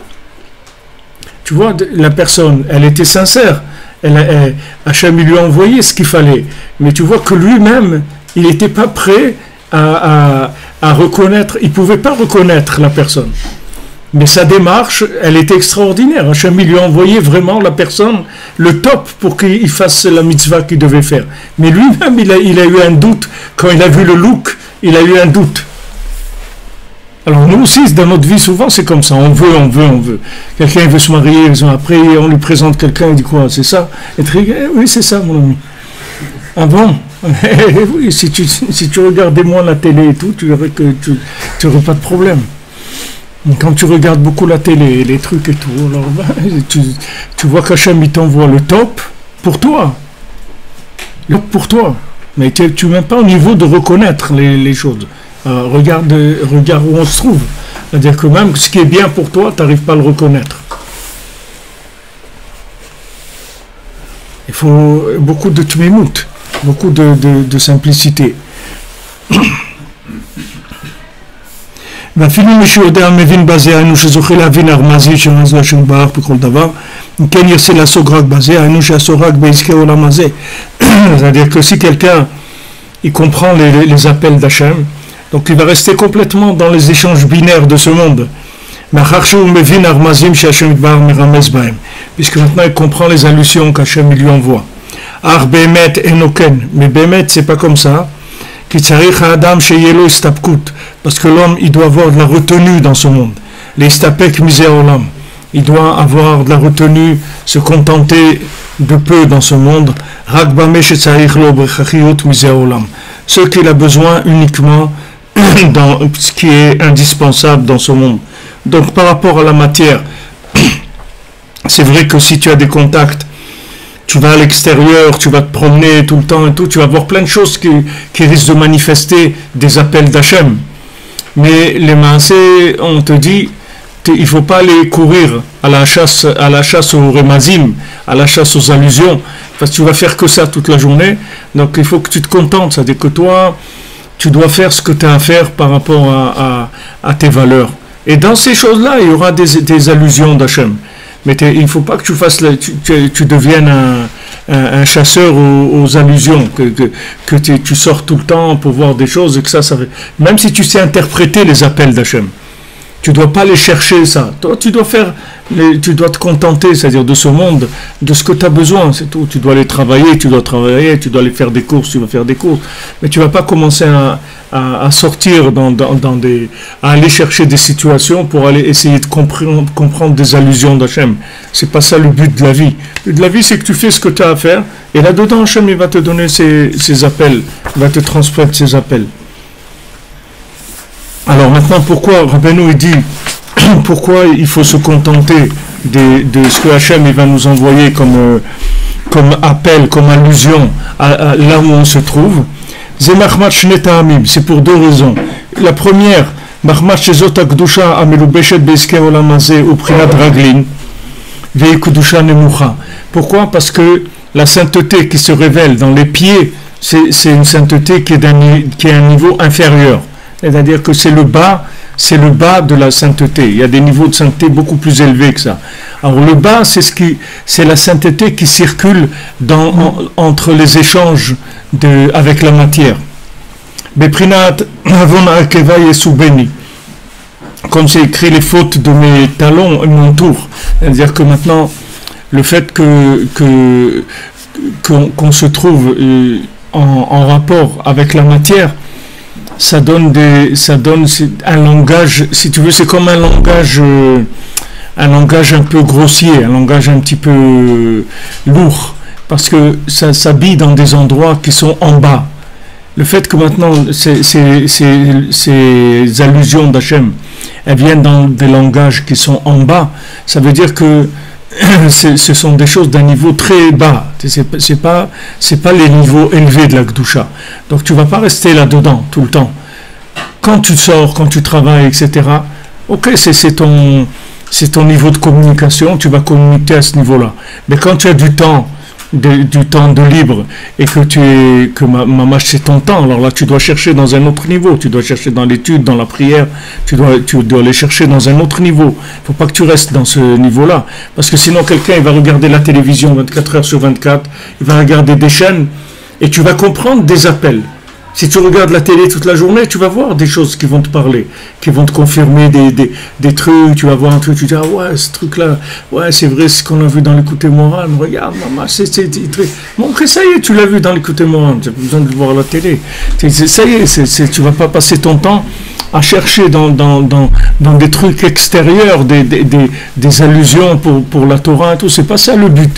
Tu vois, la personne, elle était sincère. Hachem lui a envoyé ce qu'il fallait. Mais tu vois que lui-même, il n'était pas prêt à reconnaître. Il ne pouvait pas reconnaître la personne. Mais sa démarche, elle était extraordinaire. Hachem lui a envoyé vraiment la personne, le top, pour qu'il fasse la mitzvah qu'il devait faire. Mais lui-même, il a eu un doute. Quand il a vu le look, il a eu un doute. Alors nous aussi, dans notre vie, souvent c'est comme ça, on veut. Quelqu'un veut se marier, après on lui présente quelqu'un, il dit quoi, c'est ça? Oui, c'est ça, mon ami. Ah bon? Oui, si tu regardais moins la télé et tout, tu verrais que tu n'aurais pas de problème. Quand tu regardes beaucoup la télé, les trucs et tout, alors tu vois qu'Hachem il t'envoie le top pour toi. Pour toi. Mais tu n'es même pas au niveau de reconnaître les choses. Regarde où on se trouve. C'est-à-dire que même ce qui est bien pour toi, tu n'arrives pas à le reconnaître. Il faut beaucoup de tmimout, beaucoup de simplicité. ואפילו מי שיודע מבין בזה, היינו שזוכה להבין הרמזי שמזו השם ברח בכל דבר, אם כן ירצה לעסוק רק בזה, היינו שעסוק רק בעסקי העולם הזה. C'est-à-dire que si quelqu'un il comprend les appels d'Hachem, donc il va rester complètement dans les échanges binaires de ce monde. Puisque maintenant il comprend les allusions qu'Hachem lui envoie. Mais Bemet, c'est pas comme ça. Parce que l'homme, il doit avoir de la retenue dans ce monde. Il doit avoir de la retenue, se contenter de peu dans ce monde. Ce qu'il a besoin uniquement dans ce qui est indispensable dans ce monde. Donc par rapport à la matière, c'est vrai que si tu as des contacts, tu vas à l'extérieur, tu vas te promener tout le temps et tout, tu vas voir plein de choses qui risquent de manifester des appels d'Hachem. Mais les maasés, on te dit, il ne faut pas aller courir à la chasse aux remazim, à la chasse aux allusions, parce que tu vas faire que ça toute la journée. Donc il faut que tu te contentes, c'est-à-dire que toi, tu dois faire ce que tu as à faire par rapport à tes valeurs. Et dans ces choses-là, il y aura des allusions d'Hachem. Mais il ne faut pas que tu fasses, tu deviennes un chasseur aux allusions, que tu sors tout le temps pour voir des choses, et que ça fait... Même si tu sais interpréter les appels d'Hachem, tu ne dois pas les chercher, ça. Toi, tu dois te contenter, c'est-à-dire de ce monde, de ce que tu as besoin, c'est tout. Tu dois aller travailler, tu dois aller faire des courses, tu vas faire des courses. Mais tu ne vas pas commencer à sortir à aller chercher des situations pour aller essayer de comprendre des allusions d'Hachem. C'est pas ça le but de la vie. Le but de la vie, c'est que tu fais ce que tu as à faire, et là-dedans, Hachem, il va te donner ses appels, il va te transmettre ses appels. Alors maintenant, pourquoi Rabbeinu dit pourquoi il faut se contenter de ce que Hachem il va nous envoyer comme appel, comme allusion là où on se trouve. C'est pour deux raisons. La première, pourquoi? Parce que la sainteté qui se révèle dans les pieds, c'est une sainteté qui est à un niveau inférieur. C'est-à-dire que c'est le bas de la sainteté. Il y a des niveaux de sainteté beaucoup plus élevés que ça. Alors le bas, c'est la sainteté qui circule entre les échanges avec la matière. Beprinat avon akeva yesubeni. Comme c'est écrit les fautes de mes talons et mon tour. C'est-à-dire que maintenant, le fait qu'on se trouve en rapport avec la matière, ça donne un langage, si tu veux, c'est comme un langage un peu grossier, un langage un petit peu lourd, parce que ça s'habille dans des endroits qui sont en bas. Le fait que maintenant ces allusions d'Hachem, elles viennent dans des langages qui sont en bas, ça veut dire que ce sont des choses d'un niveau très bas. C'est pas les niveaux élevés de la Kedusha. Donc tu vas pas rester là-dedans tout le temps. Quand tu sors, quand tu travailles, etc., ok, c'est ton niveau de communication, tu vas communiquer à ce niveau-là. Mais quand tu as du temps de libre et que Mamash c'est ton temps, alors là tu dois chercher dans un autre niveau, tu dois chercher dans l'étude, dans la prière, tu dois aller chercher dans un autre niveau. Il ne faut pas que tu restes dans ce niveau-là, parce que sinon quelqu'un il va regarder la télévision 24 heures sur 24, il va regarder des chaînes et tu vas comprendre des appels. Si tu regardes la télé toute la journée, tu vas voir des choses qui vont te parler, qui vont te confirmer des trucs, tu vas voir un truc, tu dis, ah ouais, ce truc-là, ouais, c'est vrai, ce qu'on a vu dans l'écouté moral, regarde, maman, c'est bon, ça y est, tu l'as vu dans l'écouté moral, tu n'as pas besoin de le voir à la télé. Ça y est, tu ne vas pas passer ton temps à chercher dans des trucs extérieurs, des allusions pour la Torah et tout, c'est pas ça le but.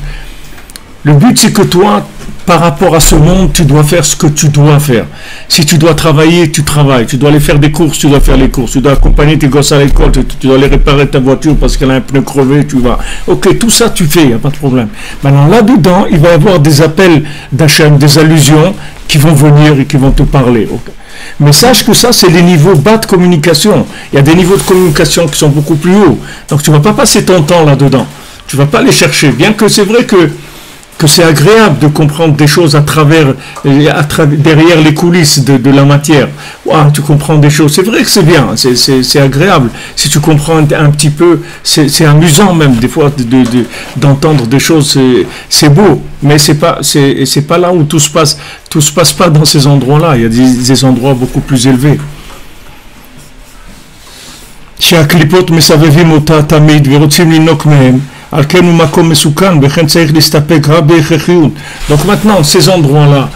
Le but, c'est que toi, par rapport à ce monde, tu dois faire ce que tu dois faire. Si tu dois travailler, tu travailles. Tu dois aller faire des courses, tu dois faire les courses. Tu dois accompagner tes gosses à l'école, tu dois aller réparer ta voiture parce qu'elle a un pneu crevé, tu vas. Ok, tout ça tu fais, il n'y a pas de problème. Maintenant, là-dedans, il va y avoir des appels d'Hachem, des allusions qui vont venir et qui vont te parler. Okay. Mais sache que ça, c'est les niveaux bas de communication. Il y a des niveaux de communication qui sont beaucoup plus hauts. Donc, tu ne vas pas passer ton temps là-dedans. Tu ne vas pas les chercher. Bien que c'est vrai que c'est agréable de comprendre des choses derrière les coulisses de la matière. Wow, tu comprends des choses, c'est vrai que c'est bien, c'est agréable. Si tu comprends un petit peu, c'est amusant même des fois d'entendre des choses, c'est beau, mais c'est pas là où tout se passe pas dans ces endroits-là. Il y a des endroits beaucoup plus élevés. Donc maintenant, ces endroits-là,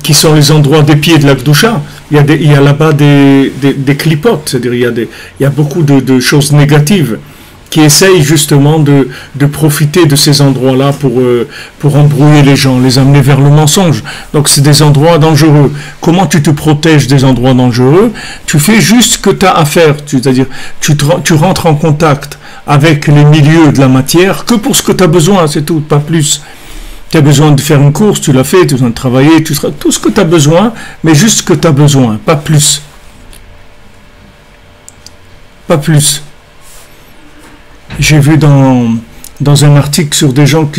qui sont les endroits des pieds de la Kedusha, il y a là-bas des clipotes, c'est-à-dire il y a beaucoup de choses négatives qui essayent justement de profiter de ces endroits-là pour embrouiller les gens, les amener vers le mensonge. Donc c'est des endroits dangereux. Comment tu te protèges des endroits dangereux? Tu fais juste ce que tu as à faire, c'est-à-dire tu rentres en contact avec les milieux de la matière que pour ce que tu as besoin, c'est tout, pas plus. Tu as besoin de faire une course, tu l'as fait, tu as besoin de travailler, tout ce que tu as besoin, mais juste ce que tu as besoin, pas plus. Pas plus. J'ai vu dans un article sur des gens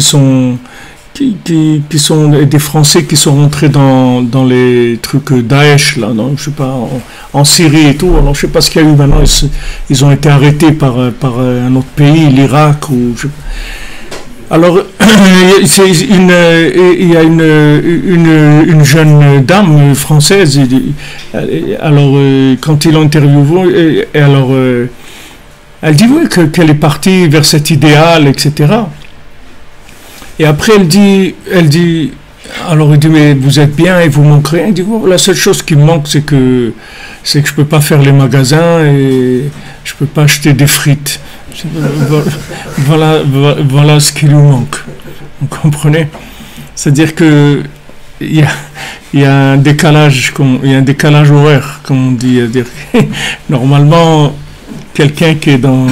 qui sont des Français qui sont rentrés dans les trucs Daesh, là, non, je sais pas, en Syrie et tout. Alors je sais pas ce qu'il y a eu maintenant. Ils ont été arrêtés par un autre pays, l'Irak ou. Alors il y a une jeune dame française. Alors quand ils l'ont interviewée, alors elle dit oui qu'elle est partie vers cet idéal, etc. Et après, elle dit, alors il dit, mais vous êtes bien et vous manquez rien. Elle dit, oh, la seule chose qui me manque, c'est que je peux pas faire les magasins et je peux pas acheter des frites. Voilà ce qui lui manque. Vous comprenez? C'est-à-dire que il y a un décalage, horaire, comme on dit. C'est-à-dire normalement, quelqu'un qui est dans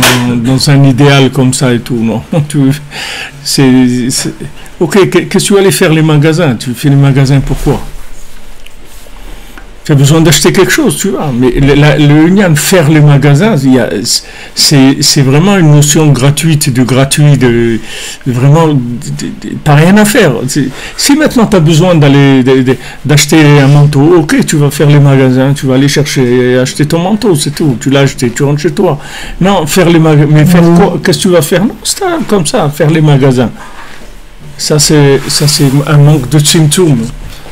un idéal comme ça et tout, non. Ok, qu'est-ce que tu vas aller faire les magasins? Tu fais les magasins pourquoi? Tu as besoin d'acheter quelque chose, tu vois. Mais le union faire les magasins, c'est vraiment une notion gratuite, vraiment, t'as rien à faire. Si maintenant tu as besoin d'acheter un manteau, ok, tu vas faire les magasins, tu vas aller acheter ton manteau, c'est tout. Tu l'as acheté, tu rentres chez toi. Non, faire les magasins, mais faire quoi? Qu'est-ce que tu vas faire? Non, c'est comme ça, faire les magasins. Ça c'est un manque de tzimtzum.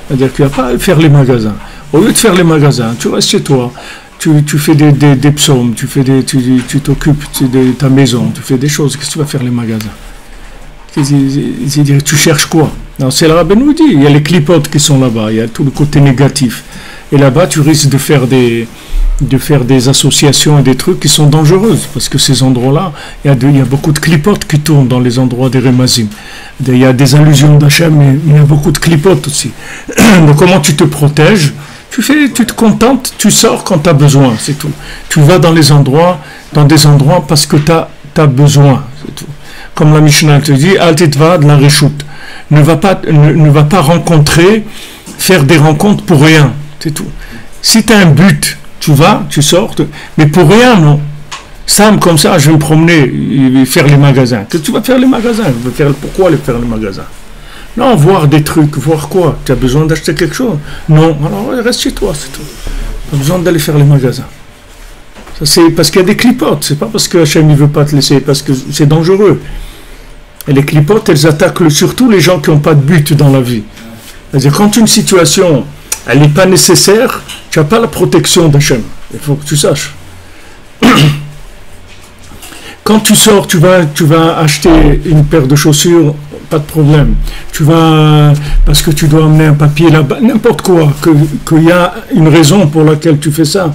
C'est-à-dire qu'il n'y a pas à faire les magasins. Au lieu de faire les magasins, tu restes chez toi, tu fais des psaumes, tu t'occupes de ta maison, tu fais des choses. Qu'est-ce que tu vas faire les magasins? Tu cherches quoi? Non, c'est le rabbin nous dit, il y a les clipotes qui sont là-bas, il y a tout le côté négatif. Et là-bas, tu risques de faire des associations et des trucs qui sont dangereuses, parce que ces endroits-là, il y a beaucoup de clipotes qui tournent dans les endroits des Remazim. Il y a des allusions d'Hachem, mais il y a beaucoup de clipotes aussi. Donc comment tu te protèges? Tu te contentes, tu sors quand tu as besoin, c'est tout. Tu vas dans des endroits parce que tu as besoin, c'est tout. Comme la Mishnah te dit, Al-Titva de la Reshut. Ne va pas faire des rencontres pour rien, c'est tout. Si tu as un but, tu vas, tu sors, mais pour rien, non. Sam, comme ça, je vais me promener, faire les magasins. Qu'est-ce que tu vas faire les magasins? Pourquoi faire les magasins? Non, voir des trucs, voir quoi? Tu as besoin d'acheter quelque chose? Non, alors reste chez toi, c'est tout. Tu as besoin d'aller faire les magasins. Ça, c'est parce qu'il y a des clipotes, c'est pas parce que Hachem ne veut pas te laisser, parce que c'est dangereux. Et les clipotes, elles attaquent surtout les gens qui n'ont pas de but dans la vie. C'est-à-dire, quand une situation, elle n'est pas nécessaire, tu n'as pas la protection d'Hachem. Il faut que tu saches. Quand tu sors, tu vas acheter une paire de chaussures, pas de problème. Tu vas, parce que tu dois amener un papier là-bas, n'importe quoi, qu'il y a une raison pour laquelle tu fais ça,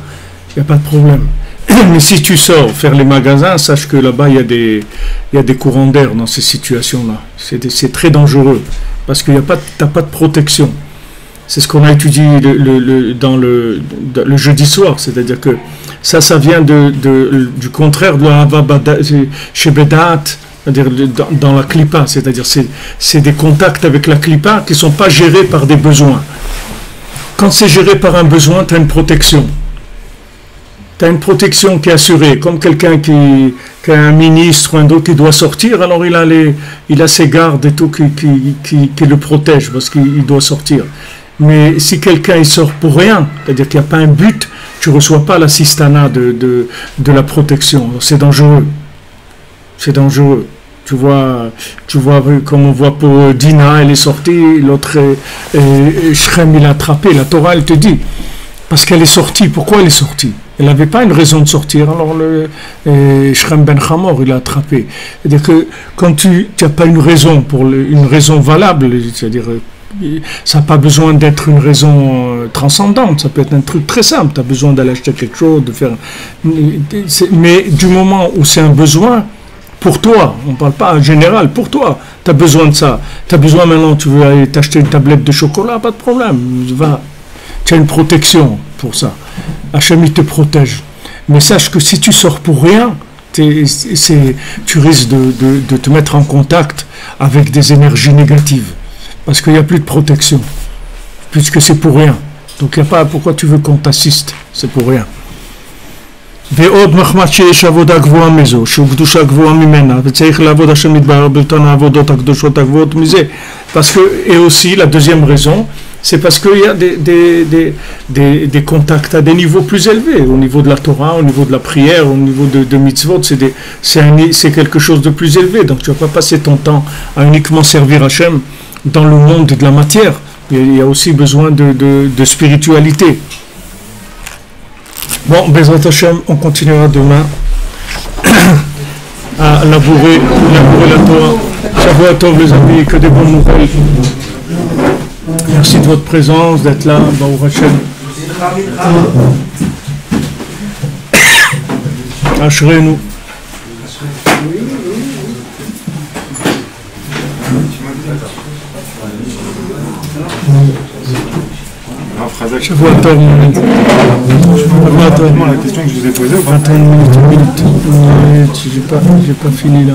il n'y a pas de problème. Mais si tu sors faire les magasins, sache que là-bas, il y a des courants d'air dans ces situations-là. C'est très dangereux, parce que tu n'as pas de protection. C'est ce qu'on a étudié dans le jeudi soir, c'est-à-dire que ça vient du contraire de la Havabada chez Bedat, c'est-à-dire dans la Klippa, c'est-à-dire c'est des contacts avec la Klippa qui ne sont pas gérés par des besoins. Quand c'est géré par un besoin, tu as une protection. Tu as une protection qui est assurée, comme quelqu'un qui a un ministre ou un autre qui doit sortir, alors il a ses gardes et tout qui le protègent parce qu'il doit sortir. Mais si quelqu'un il sort pour rien, c'est-à-dire qu'il n'y a pas un but, tu ne reçois pas l'assistana de la protection. C'est dangereux. C'est dangereux. Tu vois, comme on voit pour Dina, elle est sortie, l'autre, Shrem, il a attrapé. La Torah, elle te dit, parce qu'elle est sortie. Pourquoi elle est sortie? Elle n'avait pas une raison de sortir. Alors, Shrem ben Hamor, il a attrapé. C'est-à-dire que quand tu n'as pas une raison, une raison valable, c'est-à-dire ça n'a pas besoin d'être une raison transcendante, ça peut être un truc très simple, tu as besoin d'aller acheter quelque chose, de faire... Mais du moment où c'est un besoin, pour toi, on ne parle pas en général, pour toi, tu as besoin de ça. Tu as besoin maintenant, tu veux aller t'acheter une tablette de chocolat, pas de problème, va. Tu as une protection pour ça. Hachem, il te protège. Mais sache que si tu sors pour rien, tu risques de te mettre en contact avec des énergies négatives. Parce qu'il n'y a plus de protection, puisque c'est pour rien. Donc il n'y a pas pourquoi tu veux qu'on t'assiste, c'est pour rien. ועוד מחמד שיש עבודה גבוהה מזו, שהוא קדושה גבוהה ממנה, וצריך לעבוד השם יתברך באותן העבודות הקדושות הגבוהות מזה, Parce que, et aussi, la deuxième raison, c'est parce qu'il y a des contacts à des niveaux plus élevés, au niveau de la Torah, au niveau de la prière, au niveau de mitzvot, c'est quelque chose de plus élevé. Donc tu ne vas pas passer ton temps à uniquement servir Hachem dans le monde de la matière. Il y a aussi besoin de spiritualité. Bon, Bezrat Hachem, on continuera demain à labourer la Torah. Shavuot Tov les amis, que des bonnes nouvelles. Merci de votre présence, d'être là, Baruch Hashem. Ashrenu. Shavuot Tov, mon ami. La question que je vous ai posée. Attends une minute. J'ai pas fini là.